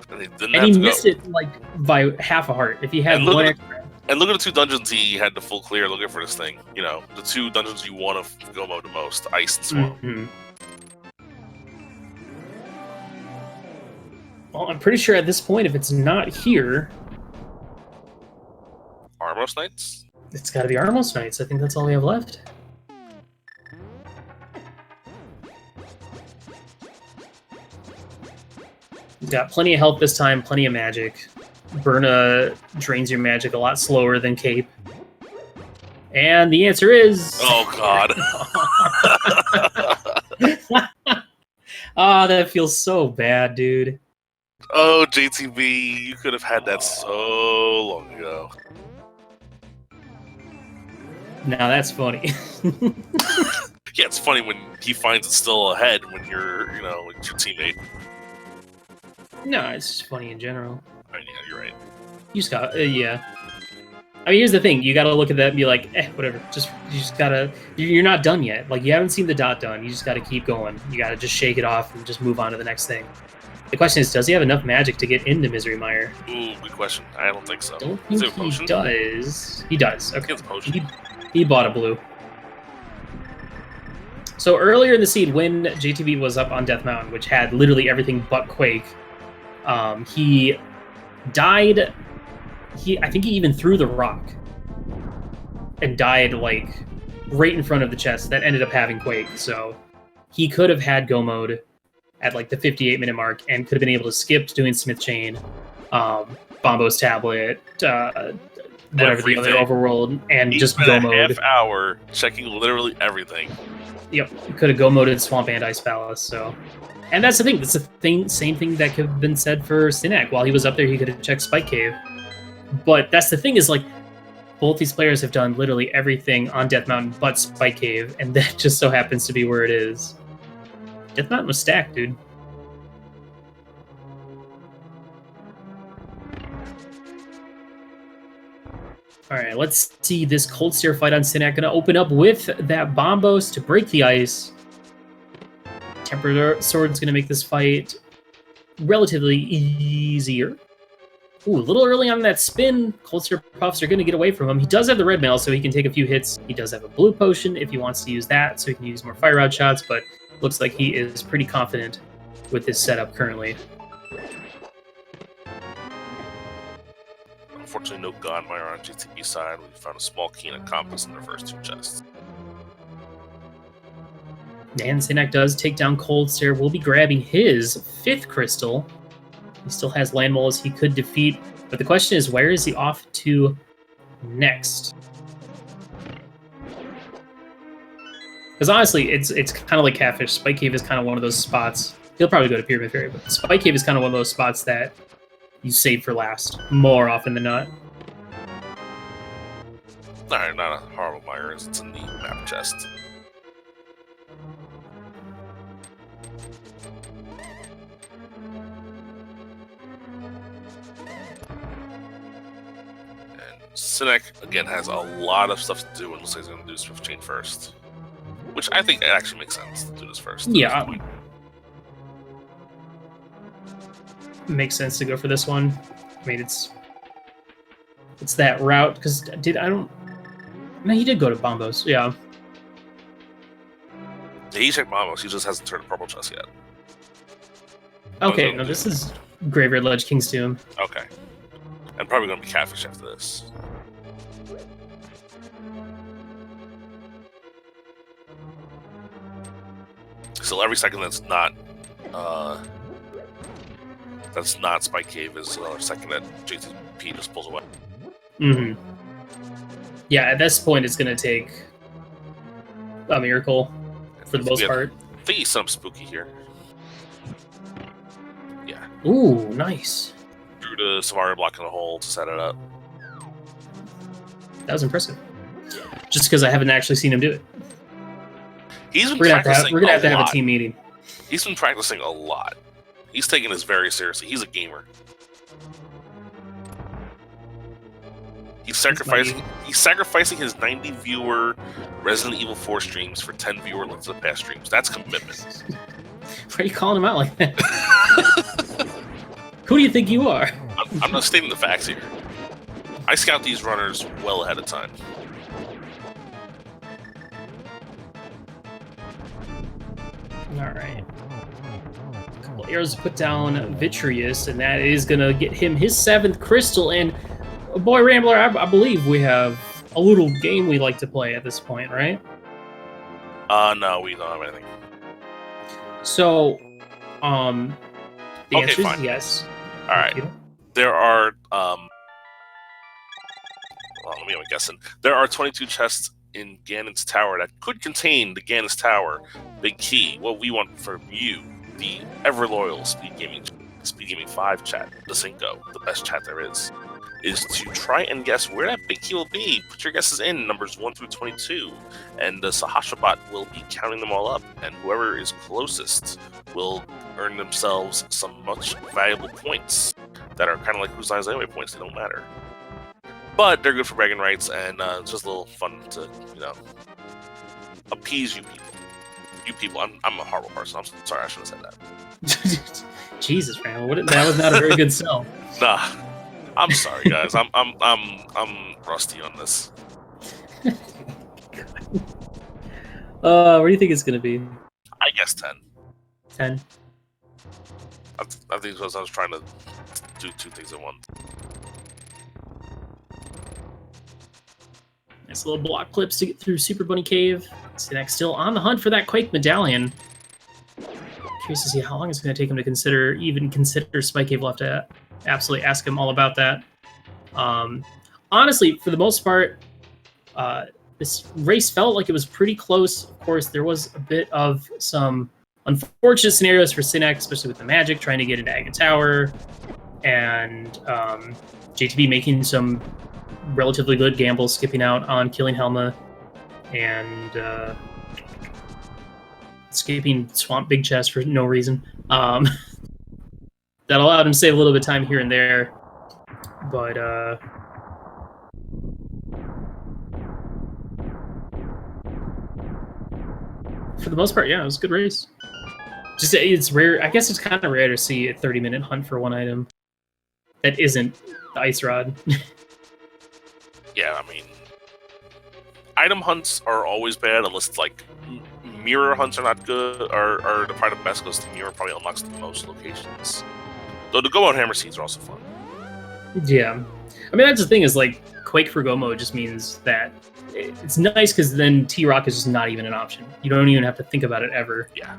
[SPEAKER 1] he missed it like by half a heart. If he had one extra.
[SPEAKER 2] And look at the 2 dungeons he had to full clear looking for this thing. The 2 dungeons you want to go mode the most, Ice and Swamp.
[SPEAKER 1] Well, I'm pretty sure at this point, if it's not here...
[SPEAKER 2] Armos Knights?
[SPEAKER 1] It's got to be Armos Knights. I think that's all we have left. You've got plenty of health this time, plenty of magic. Burna drains your magic a lot slower than Cape. And the answer is...
[SPEAKER 2] Oh, God.
[SPEAKER 1] Ah, that feels so bad, dude.
[SPEAKER 2] Oh, JTB, you could have had that so long ago.
[SPEAKER 1] Now that's funny.
[SPEAKER 2] Yeah, it's funny when he finds it still ahead when you're, it's your teammate.
[SPEAKER 1] No, it's just funny in general.
[SPEAKER 2] I mean, yeah, you're right.
[SPEAKER 1] You just got, yeah. I mean, here's the thing. You gotta look at that and be like, whatever. You just gotta, you're not done yet. Like, you haven't seen the dot done. You just gotta keep going. You gotta just shake it off and just move on to the next thing. The question is, does he have enough magic to get into Misery Mire?
[SPEAKER 2] Ooh, good question. I don't think so.
[SPEAKER 1] Don't think he does. He does. Okay.
[SPEAKER 2] He has a potion.
[SPEAKER 1] He bought a blue. So earlier in the seed, when JTB was up on Death Mountain, which had literally everything but Quake, he died. I think he even threw the rock and died like right in front of the chest. That ended up having Quake. So he could have had go mode at like the 58-minute mark and could have been able to skip doing Smith Chain, Bombo's Tablet, whatever the other overworld, and just go mode.
[SPEAKER 2] A half hour checking literally everything.
[SPEAKER 1] Yep, could have go moded Swamp and Ice Palace. So, and that's the thing. That's the same thing that could have been said for Synack. While he was up there, he could have checked Spike Cave. But that's the thing is like, both these players have done literally everything on Death Mountain but Spike Cave, and that just so happens to be where it is. Death Mountain was stacked, dude. Alright, let's see this Cold Stare fight on Synack. Gonna open up with that Bombos to break the ice. Tempered Sword's gonna make this fight relatively easier. Ooh, a little early on that spin. Cold Stare Puffs are gonna get away from him. He does have the red mail, so he can take a few hits. He does have a blue potion if he wants to use that, so he can use more fire rod shots, but looks like he is pretty confident with his setup currently.
[SPEAKER 2] Unfortunately, no Godmire on JTB side. We found a small key and a compass in their first 2 chests.
[SPEAKER 1] And Synack does take down Cold Stare. We'll be grabbing his 5th crystal. He still has land moles he could defeat, but the question is, where is he off to next? Because honestly, it's kind of like Catfish. Spike Cave is kind of one of those spots. He'll probably go to Pyramid Fairy, but Spike Cave is kind of one of those spots that you save for last, more often than not.
[SPEAKER 2] No, not a horrible mire. It's in the map chest. And Synack, again, has a lot of stuff to do and looks like he's going to do his 15 first. Which I think it actually makes sense to do this first.
[SPEAKER 1] Yeah. Makes sense to go for this one. I mean, it's that route, because No, he did go to Bombos, yeah.
[SPEAKER 2] Yeah, he checked Bombos, he just hasn't turned a purple chest yet.
[SPEAKER 1] Okay, no, this is Graveyard Ledge, King's Tomb.
[SPEAKER 2] Okay. And probably going to be Catfish after this. So every second that's not Spike Cave is another second that JTB just pulls away.
[SPEAKER 1] Mm-hmm. Yeah, at this point it's going to take a miracle for the most part.
[SPEAKER 2] I think he's some spooky here. Yeah.
[SPEAKER 1] Ooh, nice.
[SPEAKER 2] Drew the Safari block in the hole to set it up.
[SPEAKER 1] That was impressive. Just because I haven't actually seen him do it.
[SPEAKER 2] He's been
[SPEAKER 1] we're gonna have to have a
[SPEAKER 2] lot.
[SPEAKER 1] team meeting.
[SPEAKER 2] He's been practicing a lot. He's taking this very seriously. He's a gamer. He's sacrificing his 90 viewer Resident Evil 4 streams for 10 viewer Lens of the Past streams. That's commitment.
[SPEAKER 1] Why are you calling him out like that? Who do you think you are?
[SPEAKER 2] I'm not stating the facts here. I scout these runners well ahead of time.
[SPEAKER 1] Alright. A couple arrows to put down Vitreous, and that is going to get him his 7th crystal. And, boy, Rambler, I believe we have a little game we like to play at this point, right?
[SPEAKER 2] No, we don't have anything.
[SPEAKER 1] So, the answer is
[SPEAKER 2] fine.
[SPEAKER 1] yes.
[SPEAKER 2] Alright. There are, well, let me guess. There are 22 chests in Ganon's Tower that could contain the Ganon's Tower Big Key. What we want from you, the ever loyal Speed Gaming 5 chat, the Cinco, the best chat there is to try and guess where that big key will be. Put your guesses in numbers 1 through 22, and the Sahasra bot will be counting them all up, and whoever is closest will earn themselves some much valuable points that are kind of like Whose Lines Anyway points. They don't matter. But they're good for bragging rights, and it's just a little fun to, appease you people. You people, I'm a horrible person. I'm sorry, I should have said that.
[SPEAKER 1] Jesus, man, that was not a very good sell.
[SPEAKER 2] Nah, I'm sorry, guys. I'm rusty on this.
[SPEAKER 1] What do you think it's gonna be?
[SPEAKER 2] I guess 10.
[SPEAKER 1] 10.
[SPEAKER 2] I think because I was trying to do two things at once.
[SPEAKER 1] Nice little block clips to get through Super Bunny Cave. Synack still on the hunt for that Quake Medallion. Curious to see how long it's going to take him to consider Spike Cave. We'll have to absolutely ask him all about that. Honestly, for the most part, this race felt like it was pretty close. Of course, there was a bit of some unfortunate scenarios for Synack, especially with the magic, trying to get into Aga Tower, and JTB making some relatively good gambles, skipping out on killing Helma, and escaping Swamp Big Chest for no reason. That allowed him to save a little bit of time here and there, but for the most part, yeah, it was a good race. Just it's rare. I guess it's kind of rare to see a 30-minute hunt for one item that isn't the Ice Rod.
[SPEAKER 2] Yeah, I mean, item hunts are always bad unless it's like mirror hunts are not good, or the probably the best because the mirror probably unlocks the most locations. Though the Go-Out Hammer Seeds are also fun.
[SPEAKER 1] Yeah, I mean that's the thing is like Quake for Go-Mode just means that it's nice because then T-Rock is just not even an option. You don't even have to think about it ever.
[SPEAKER 2] Yeah.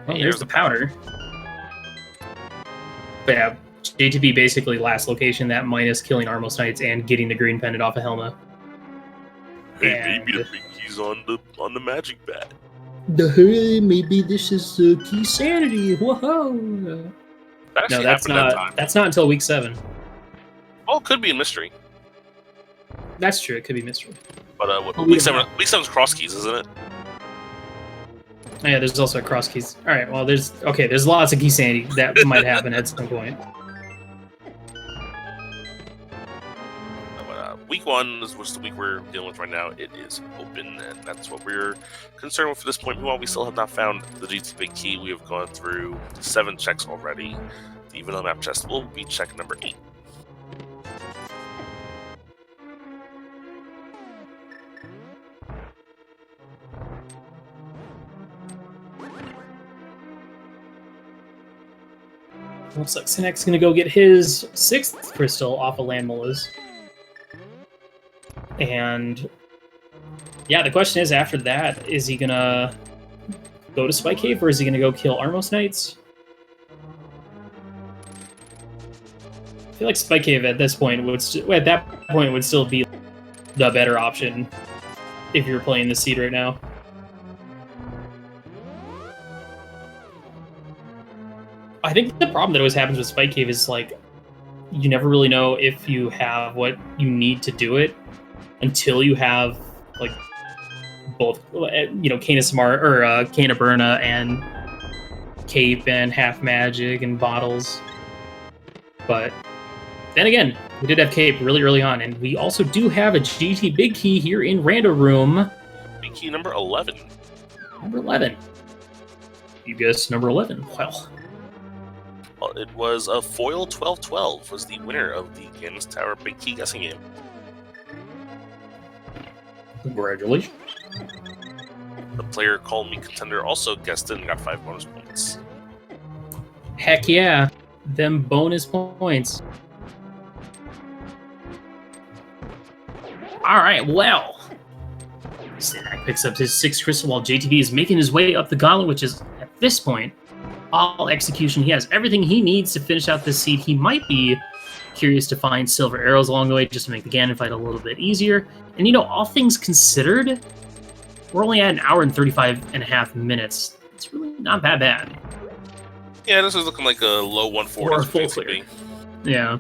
[SPEAKER 1] Oh, there's the powder. But yeah, JTB basically last location, that minus killing Armos Knights and getting the green pendant off of Helma.
[SPEAKER 2] Hey,
[SPEAKER 1] And
[SPEAKER 2] maybe the big key's on the magic bat.
[SPEAKER 1] Maybe this is Key Sanity. Whoa!
[SPEAKER 2] That
[SPEAKER 1] No,
[SPEAKER 2] actually
[SPEAKER 1] that's
[SPEAKER 2] happened that
[SPEAKER 1] not.
[SPEAKER 2] time.
[SPEAKER 1] That's not until week 7.
[SPEAKER 2] Well, it could be a mystery.
[SPEAKER 1] That's true. It could be mystery.
[SPEAKER 2] But
[SPEAKER 1] Oh,
[SPEAKER 2] week
[SPEAKER 1] yeah.
[SPEAKER 2] 7's cross keys, isn't it?
[SPEAKER 1] Oh, yeah, there's also a cross keys. All right. Well, there's lots of Key Sanity that might happen at some point.
[SPEAKER 2] 1, which is the week we're dealing with right now, it is open, and that's what we're concerned with at this point. Meanwhile, we still have not found the JTB key. We have gone through 7 checks already. The vanilla map chest will be check number 8.
[SPEAKER 1] Looks like Synack's gonna go get his 6th crystal off of Landmola's. And yeah, the question is, after that, is he gonna go to Spike Cave or is he gonna go kill Armos Knights? I feel like Spike Cave at this point would would still be the better option if you're playing the seed right now. I think the problem that always happens with Spike Cave is, like, you never really know if you have what you need to do it until you have, like, both, you know, Canis Burna and Cape and Half Magic and Bottles. But then again, we did have Cape really early on, and we also do have a GT Big Key here in Rando Room.
[SPEAKER 2] Big Key number 11.
[SPEAKER 1] Number 11. You guessed number 11. Well,
[SPEAKER 2] it was a foil 12-12 was the winner of the Canis Tower Big Key guessing game.
[SPEAKER 1] Congratulations.
[SPEAKER 2] The player called me contender also guessed it and got 5 bonus points.
[SPEAKER 1] Heck yeah. Them bonus points. Alright, well. Synack picks up his 6th crystal while JTB is making his way up the gauntlet, which is, at this point, all execution. He has everything he needs to finish out this seed. He might be curious to find silver arrows along the way just to make the Ganon fight a little bit easier. And, you know, all things considered, we're only at 1 hour and 35.5 minutes. It's really not that bad.
[SPEAKER 2] Yeah, this is looking like a low 140
[SPEAKER 1] or a full clear. Yeah.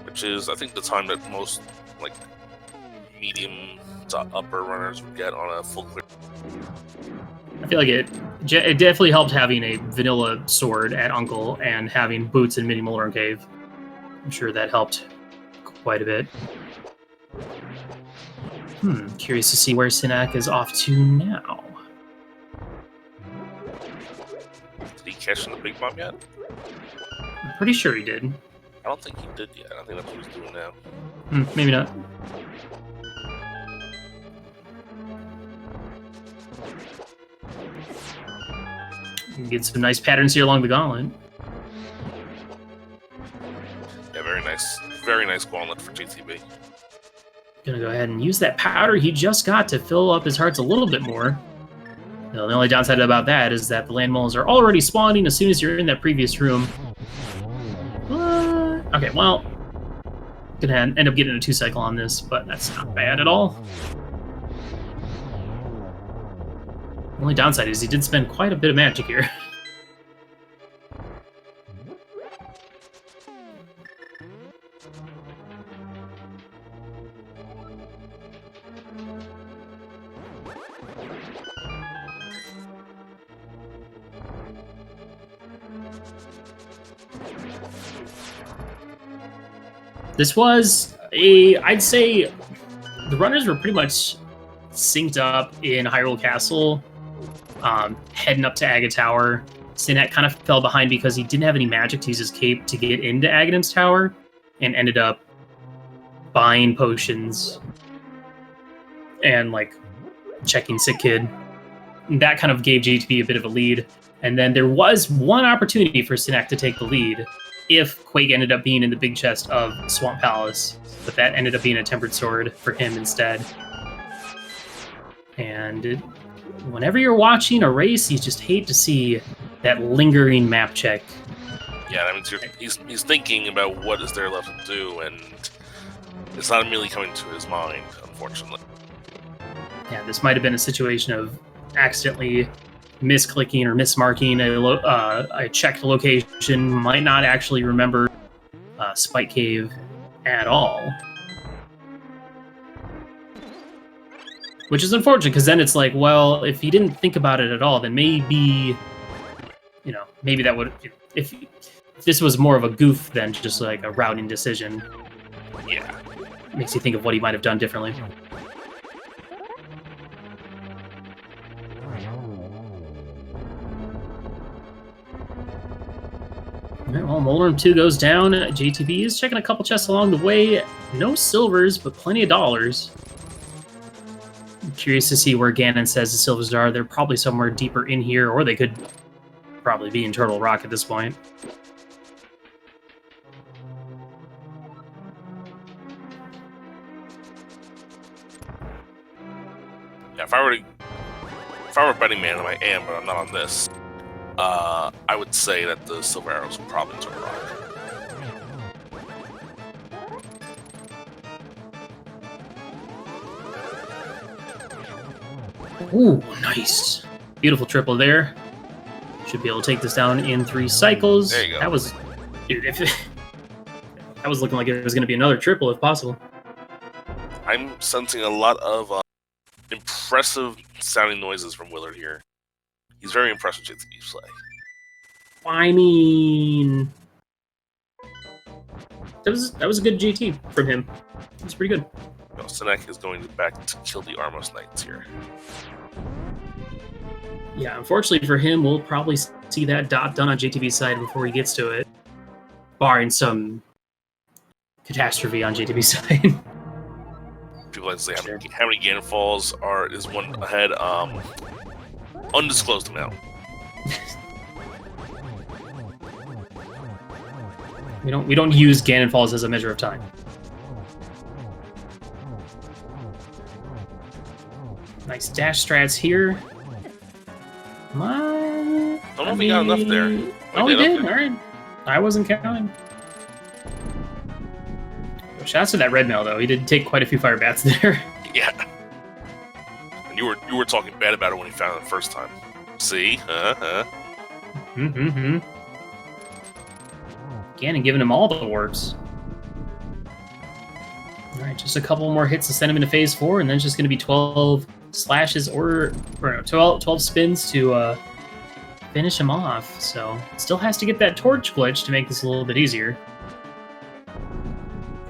[SPEAKER 2] Which is, I think, the time that most, like, medium to upper runners would get on a full clear.
[SPEAKER 1] I feel like it definitely helped having a vanilla sword at Uncle and having boots in Mini Mulder Cave. I'm sure that helped quite a bit. Curious to see where Synack is off to now.
[SPEAKER 2] Did he catch the big bomb yet?
[SPEAKER 1] I'm pretty sure he did.
[SPEAKER 2] I don't think he did yet. I think that's what he's doing now.
[SPEAKER 1] Maybe not. Get some nice patterns here along the gauntlet.
[SPEAKER 2] Yeah, very nice gauntlet for JTB.
[SPEAKER 1] Gonna go ahead and use that powder he just got to fill up his hearts a little bit more. The only downside about that is that the land moles are already spawning as soon as you're in that previous room. Okay, well, gonna end up getting a 2-cycle on this, but that's not bad at all. The only downside is he did spend quite a bit of magic here. This was I'd say the runners were pretty much synced up in Hyrule Castle, heading up to Aga Tower. Synack kind of fell behind because he didn't have any magic to use his cape to get into Agadon's Tower, and ended up buying potions and, like, checking Sick Kid. And that kind of gave JTB a bit of a lead. And then there was one opportunity for Synack to take the lead if Quake ended up being in the big chest of Swamp Palace, but that ended up being a tempered sword for him instead. And whenever you're watching a race, you just hate to see that lingering map check.
[SPEAKER 2] Yeah, that means he's thinking about what is there left to do, and it's not immediately coming to his mind, unfortunately.
[SPEAKER 1] Yeah, this might have been a situation of accidentally misclicking or mismarking a checked location, might not actually remember Spike Cave at all. Which is unfortunate, because then it's like, well, if he didn't think about it at all, then maybe, you know, maybe that would, if this was more of a goof than just like a routing decision.
[SPEAKER 2] Yeah.
[SPEAKER 1] makes you think of what he might have done differently. Well, Moldarm 2 goes down. JTB is checking a couple chests along the way. No silvers, but plenty of dollars. I'm curious to see where Ganon says the silvers are. They're probably somewhere deeper in here, or they could probably be in Turtle Rock at this point.
[SPEAKER 2] Yeah, if I were a betting man, and I am, but I'm not on this. I would say that the silver arrows are probably in Turtle Rock.
[SPEAKER 1] Ooh, nice. Beautiful triple there. Should be able to take this down in 3 cycles.
[SPEAKER 2] There you go.
[SPEAKER 1] That was... Dude, that was looking like it was going to be another triple if possible.
[SPEAKER 2] I'm sensing a lot of impressive sounding noises from Willard here. He's very impressed with JTB's play.
[SPEAKER 1] I mean... That was a good GT from him. It was pretty good.
[SPEAKER 2] No, Synack is going back to kill the Armos Knights here.
[SPEAKER 1] Yeah, unfortunately for him, we'll probably see that dot done on JTB's side before he gets to it. Barring some catastrophe on JTB's side.
[SPEAKER 2] People like to say how many Ganon falls is one ahead. Undisclosed amount.
[SPEAKER 1] We don't use Ganon falls as a measure of time. Nice dash strats here. Come on.
[SPEAKER 2] Don't know if he got enough there.
[SPEAKER 1] Oh, he did. All right. I wasn't counting. Shouts to that red mail though. He did take quite a few fire bats there.
[SPEAKER 2] Yeah. And you were talking bad about it when he found it the first time. See?
[SPEAKER 1] Mm-hmm. Ganon giving him all the works. All right, just a couple more hits to send him into phase 4, and then it's just going to be 12 slashes or no, 12 spins to finish him off. So still has to get that torch glitch to make this a little bit easier.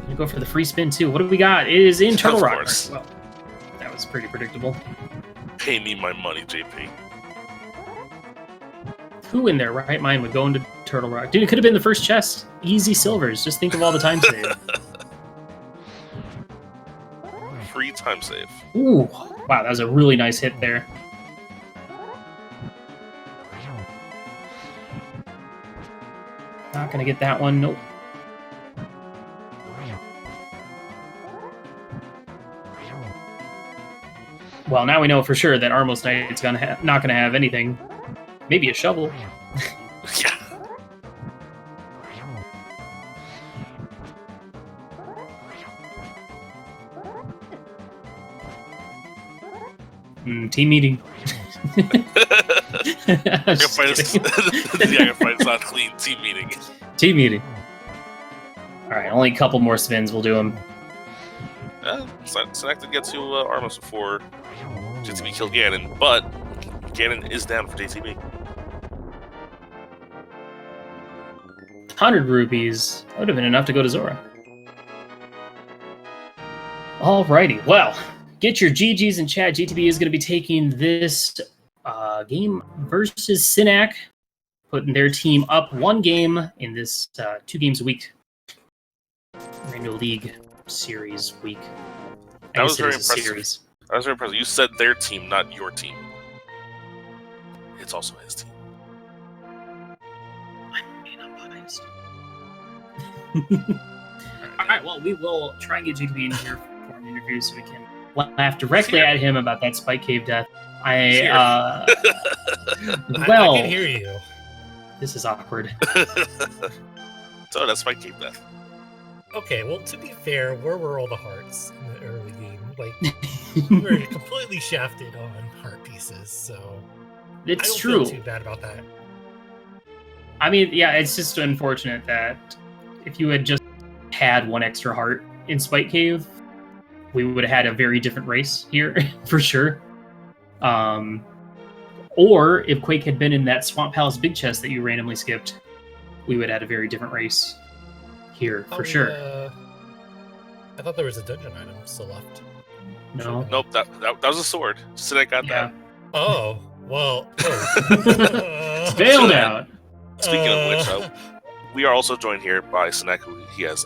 [SPEAKER 1] Gonna go for the free spin too. What do we got? It is in Turtle Rock. Well, that was pretty predictable.
[SPEAKER 2] Pay me my money, JP.
[SPEAKER 1] Who in their right mind would go into Turtle Rock? Dude, it could have been the first chest. Easy silvers. Just think of all the time saved.
[SPEAKER 2] Free time save.
[SPEAKER 1] Ooh, wow, that was a really nice hit there. Not gonna get that one. Nope. Well, now we know for sure that Armos Knight's not gonna have anything. Maybe a shovel.
[SPEAKER 2] Yeah.
[SPEAKER 1] Team meeting.
[SPEAKER 2] It's not clean. Team meeting.
[SPEAKER 1] Team meeting. All right, only a couple more spins. We'll do them.
[SPEAKER 2] Synack did get to Armos before JTB killed Ganon, but Ganon is down for JTB.
[SPEAKER 1] 100 rupees. That would have been enough to go to Zora. Alrighty, well, get your GGs in chat. JTB is going to be taking this game versus Synack, putting their team up 1 game in this 2 games a week Rainbow League series week.
[SPEAKER 2] That was very impressive. That was very impressive. You said their team, not your team. It's also his team.
[SPEAKER 1] I'm biased. Alright, well, we will try and get JTB in here for an interview so we can laugh directly at him about that Spike Cave death.
[SPEAKER 3] I can hear you.
[SPEAKER 1] This is awkward.
[SPEAKER 2] So that's Spike Cave death.
[SPEAKER 3] Okay, well, to be fair, where were all the hearts in the early game? Like, we were completely shafted on heart pieces, so
[SPEAKER 1] it's
[SPEAKER 3] I don't
[SPEAKER 1] true.
[SPEAKER 3] feel too bad about that.
[SPEAKER 1] I mean, yeah, it's just unfortunate that if you had just had 1 extra heart in Spike Cave, we would have had a very different race here, for sure. Or if Quake had been in that Swamp Palace big chest that you randomly skipped, we would have had a very different race here, for sure.
[SPEAKER 3] I thought there was a dungeon item still left.
[SPEAKER 1] No.
[SPEAKER 2] Nope, that was a sword. Synack got
[SPEAKER 1] Yeah.
[SPEAKER 2] that.
[SPEAKER 3] Oh, well.
[SPEAKER 1] Bailed out.
[SPEAKER 2] Speaking of which, we are also joined here by Synack, who he has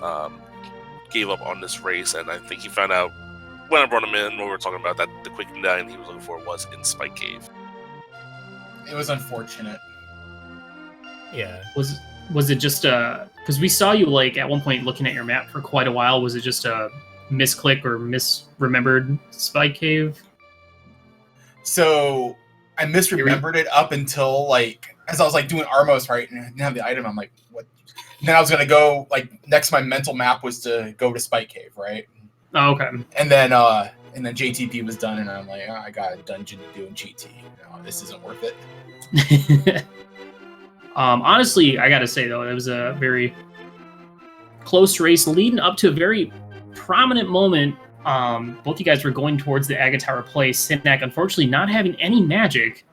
[SPEAKER 2] gave up on this race, and I think he found out when I brought him in, when we were talking about that the quick down he was looking for was in Spike Cave.
[SPEAKER 4] It was unfortunate.
[SPEAKER 3] Yeah.
[SPEAKER 1] Was it just because we saw you like at one point looking at your map for quite a while? Was it just a misclick or misremembered Spike Cave?
[SPEAKER 4] So I misremembered it up until like as I was like doing Armos right and I didn't have the item. I'm like, what? And then I was gonna go like next. My mental map was to go to Spike Cave, right?
[SPEAKER 1] Oh, okay.
[SPEAKER 4] And then JTB was done, and I'm like, I got a dungeon to do in GT. This isn't worth it.
[SPEAKER 1] Honestly, I gotta say though, it was a very close race leading up to a very prominent moment. Both you guys were going towards the Agate Tower place. Synack, unfortunately, not having any magic,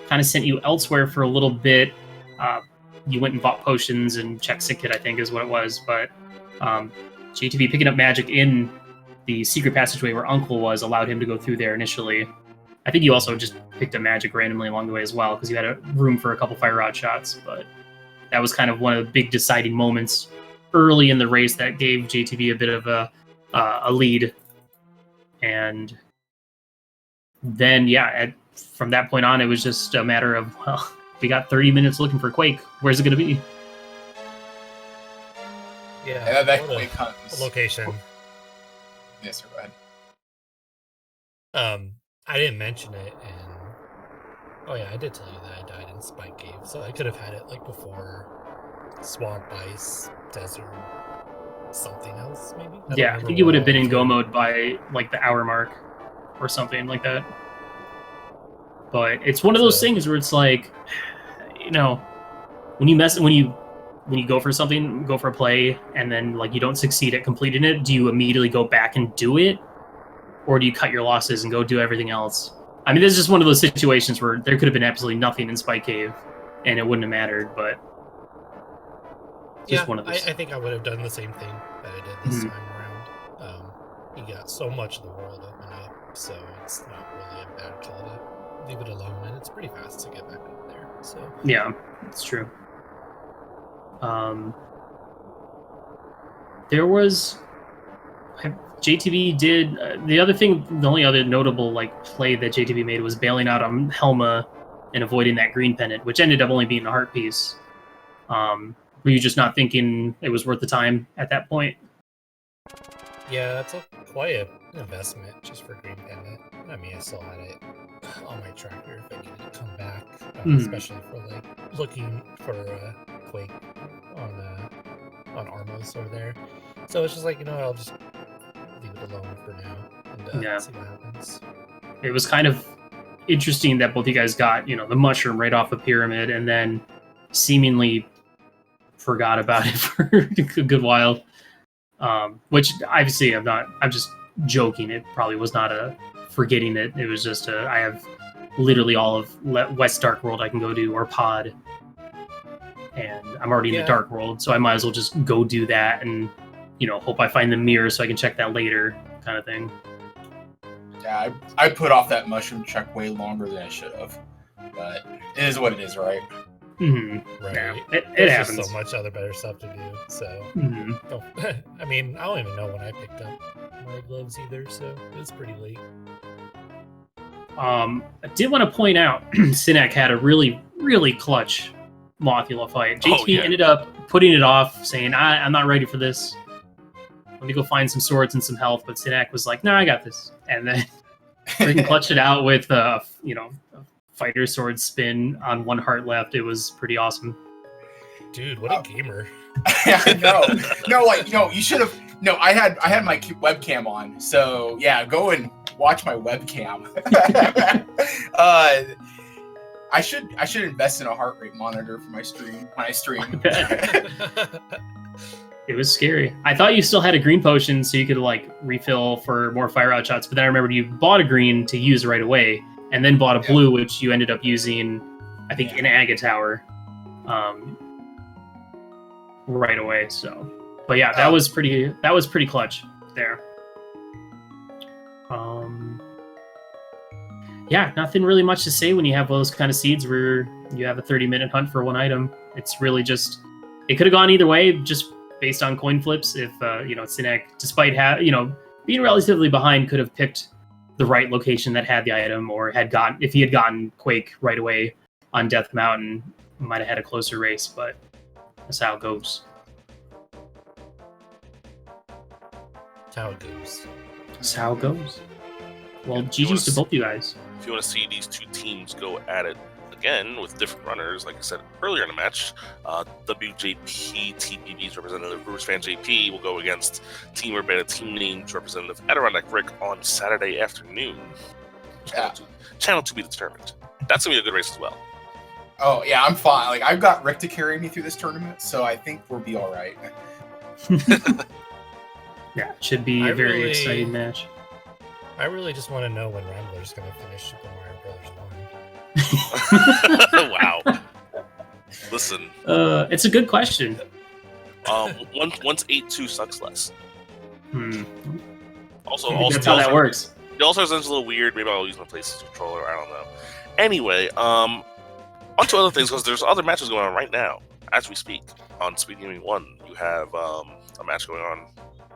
[SPEAKER 1] kind of sent you elsewhere for a little bit. You went and bought potions and checked sick kit, I think is what it was. But JTB picking up magic in the secret passageway where Uncle was allowed him to go through there initially. I think you also just picked up magic randomly along the way as well, because you had a room for a couple fire rod shots. But that was kind of one of the big deciding moments early in the race that gave JTB a bit of a lead. And then, yeah, from that point on, it was just a matter of, well, we got 30 minutes looking for Quake. Where's it going to be?
[SPEAKER 3] Yeah,
[SPEAKER 4] that Quake comes.
[SPEAKER 3] Location.
[SPEAKER 4] Yes, go ahead.
[SPEAKER 3] I didn't mention it, and oh yeah, I did tell you that I died in Spike Cave, so I could have had it like before Swamp Ice, Desert, something else maybe.
[SPEAKER 1] I think you would have been in go mode by like the hour mark or something like that. But it's one of those things where it's like, when you go for something, go for a play, and then like you don't succeed at completing it, do you immediately go back and do it? Or do you cut your losses and go do everything else? I mean, this is just one of those situations where there could have been absolutely nothing in Spike Cave, and it wouldn't have mattered, but just one of those.
[SPEAKER 3] I think I would have done the same thing that I did this time around. You got so much of the world open up, so it's not really a bad call to leave it alone, and it's pretty fast to get back up there. So
[SPEAKER 1] yeah, it's true. There was JTB did the only other notable like play that JTB made was bailing out on Helma and avoiding that green pennant, which ended up only being a heart piece. Were you just not thinking it was worth the time at that point?
[SPEAKER 3] Yeah, that's quite an investment just for green pennant. I mean, I still had it on my tracker if I needed to come back, especially for like looking for Quake on Armos over there. So it's just like, I'll just leave it alone for now and see what happens.
[SPEAKER 1] It was kind of interesting that both you guys got, the mushroom right off a pyramid and then seemingly forgot about it for a good while. Which obviously I'm just joking. It probably was not a forgetting it. It was just I have literally all of West Dark World I can go to, or Pod. And I'm already in the Dark World, so I might as well just go do that and, hope I find the mirror so I can check that later, kind of thing.
[SPEAKER 4] Yeah, I put off that mushroom check way longer than I should have. But it is what it is, right?
[SPEAKER 3] Mm-hmm. Right.
[SPEAKER 1] Yeah, it happens.
[SPEAKER 3] Just so much other better stuff to do, so... I mean, I don't even know when I picked up my gloves either, so it was pretty late.
[SPEAKER 1] I did want to point out, Synack had a really, really clutch Mothula fight. JTB ended up putting it off, saying, I'm not ready for this. Let me go find some swords and some health. But Synack was like, no, I got this. And then freaking clutched it out with, a fighter sword spin on one heart left. It was pretty awesome.
[SPEAKER 3] Dude, what a gamer.
[SPEAKER 4] No, you should have... No, I had my webcam on. So, yeah, go and watch my webcam. I should invest in a heart rate monitor for my stream when I stream.
[SPEAKER 1] It was scary. I thought you still had a green potion so you could like refill for more fire out shots, but then I remembered you bought a green to use right away, and then bought a blue, which you ended up using, I think, in Agate Tower, right away. So, but yeah, that was pretty clutch. there. Yeah, nothing really much to say when you have those kind of seeds where you have a 30-minute hunt for one item. It's really just, it could have gone either way, just based on coin flips. If Synack, despite being relatively behind, could have picked the right location that had the item, or if he had gotten Quake right away on Death Mountain, might have had a closer race. But that's how it goes.
[SPEAKER 3] That's how it goes.
[SPEAKER 1] That's how it goes. Well, GG's to both you guys.
[SPEAKER 2] If you want to see these two teams go at it again with different runners, like I said earlier in the match, WJP TPB's representative Brewers Fan JP will go against Team Urbana Team Names representative Adirondack Rick on Saturday afternoon. Channel to be determined. That's gonna be a good race as well.
[SPEAKER 4] Oh yeah, I'm fine. Like I've got Rick to carry me through this tournament, so I think we'll be all right.
[SPEAKER 1] Yeah, it should be a very exciting match.
[SPEAKER 3] I really just want to know when Rambler's going to finish Super Mario Brothers 1.
[SPEAKER 2] Wow. Listen.
[SPEAKER 1] It's a good question.
[SPEAKER 2] Once 8-2 sucks less. Also,
[SPEAKER 1] that's how that works.
[SPEAKER 2] It also sounds a little weird. Maybe I'll use my PlayStation controller. I don't know. Anyway, on to other things, because there's other matches going on right now as we speak. On Speed Gaming 1, you have a match going on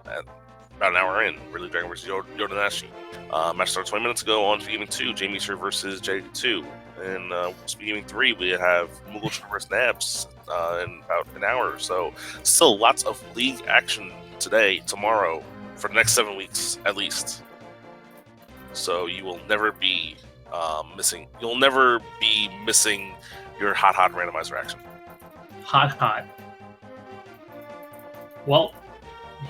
[SPEAKER 2] at about an hour in, Really Dragon vs. Yodanashi. Match started 20 minutes ago on Speed Gaming 2, Jamie Sir versus JT2. And Speed Gaming 3, we have Mughal versus Nabs in about an hour or so. Still lots of league action today, tomorrow, for the next 7 weeks at least. So you will never be missing. You'll never be missing your hot randomizer action.
[SPEAKER 1] Hot. Well,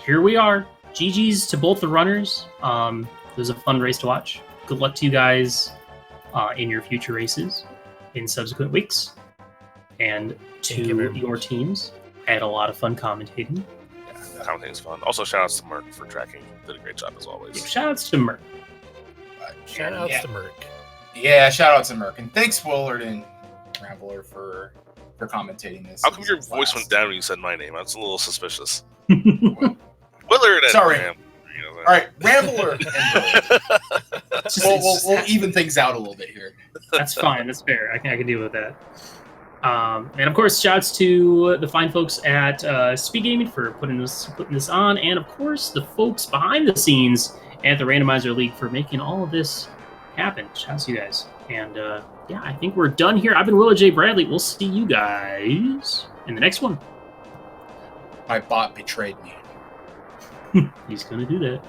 [SPEAKER 1] here we are. GG's to both the runners. It was a fun race to watch. Good luck to you guys in your future races in subsequent weeks. And to your teams, I had a lot of fun commentating.
[SPEAKER 2] Yeah, commentating's fun. Also, shout outs to Merc for tracking. Did a great job as always.
[SPEAKER 1] Yeah, shout outs to Merc.
[SPEAKER 3] Shout outs to Merc.
[SPEAKER 4] Yeah, shout out to Merc. And thanks, Willard and Rambler, for commentating this.
[SPEAKER 2] How come your voice went down when you said my name? That's a little suspicious. Willard and
[SPEAKER 4] Sorry.
[SPEAKER 2] All
[SPEAKER 4] right, Rambler and we'll even things out a little bit here.
[SPEAKER 1] That's fine. That's fair. I can deal with that. And of course, shouts to the fine folks at Speed Gaming for putting this on, and of course the folks behind the scenes at the Randomizer League for making all of this happen. Shouts to you guys. And yeah, I think we're done here. I've been Willow J. Bradley. We'll see you guys in the next one.
[SPEAKER 4] My bot betrayed me.
[SPEAKER 1] He's gonna do that.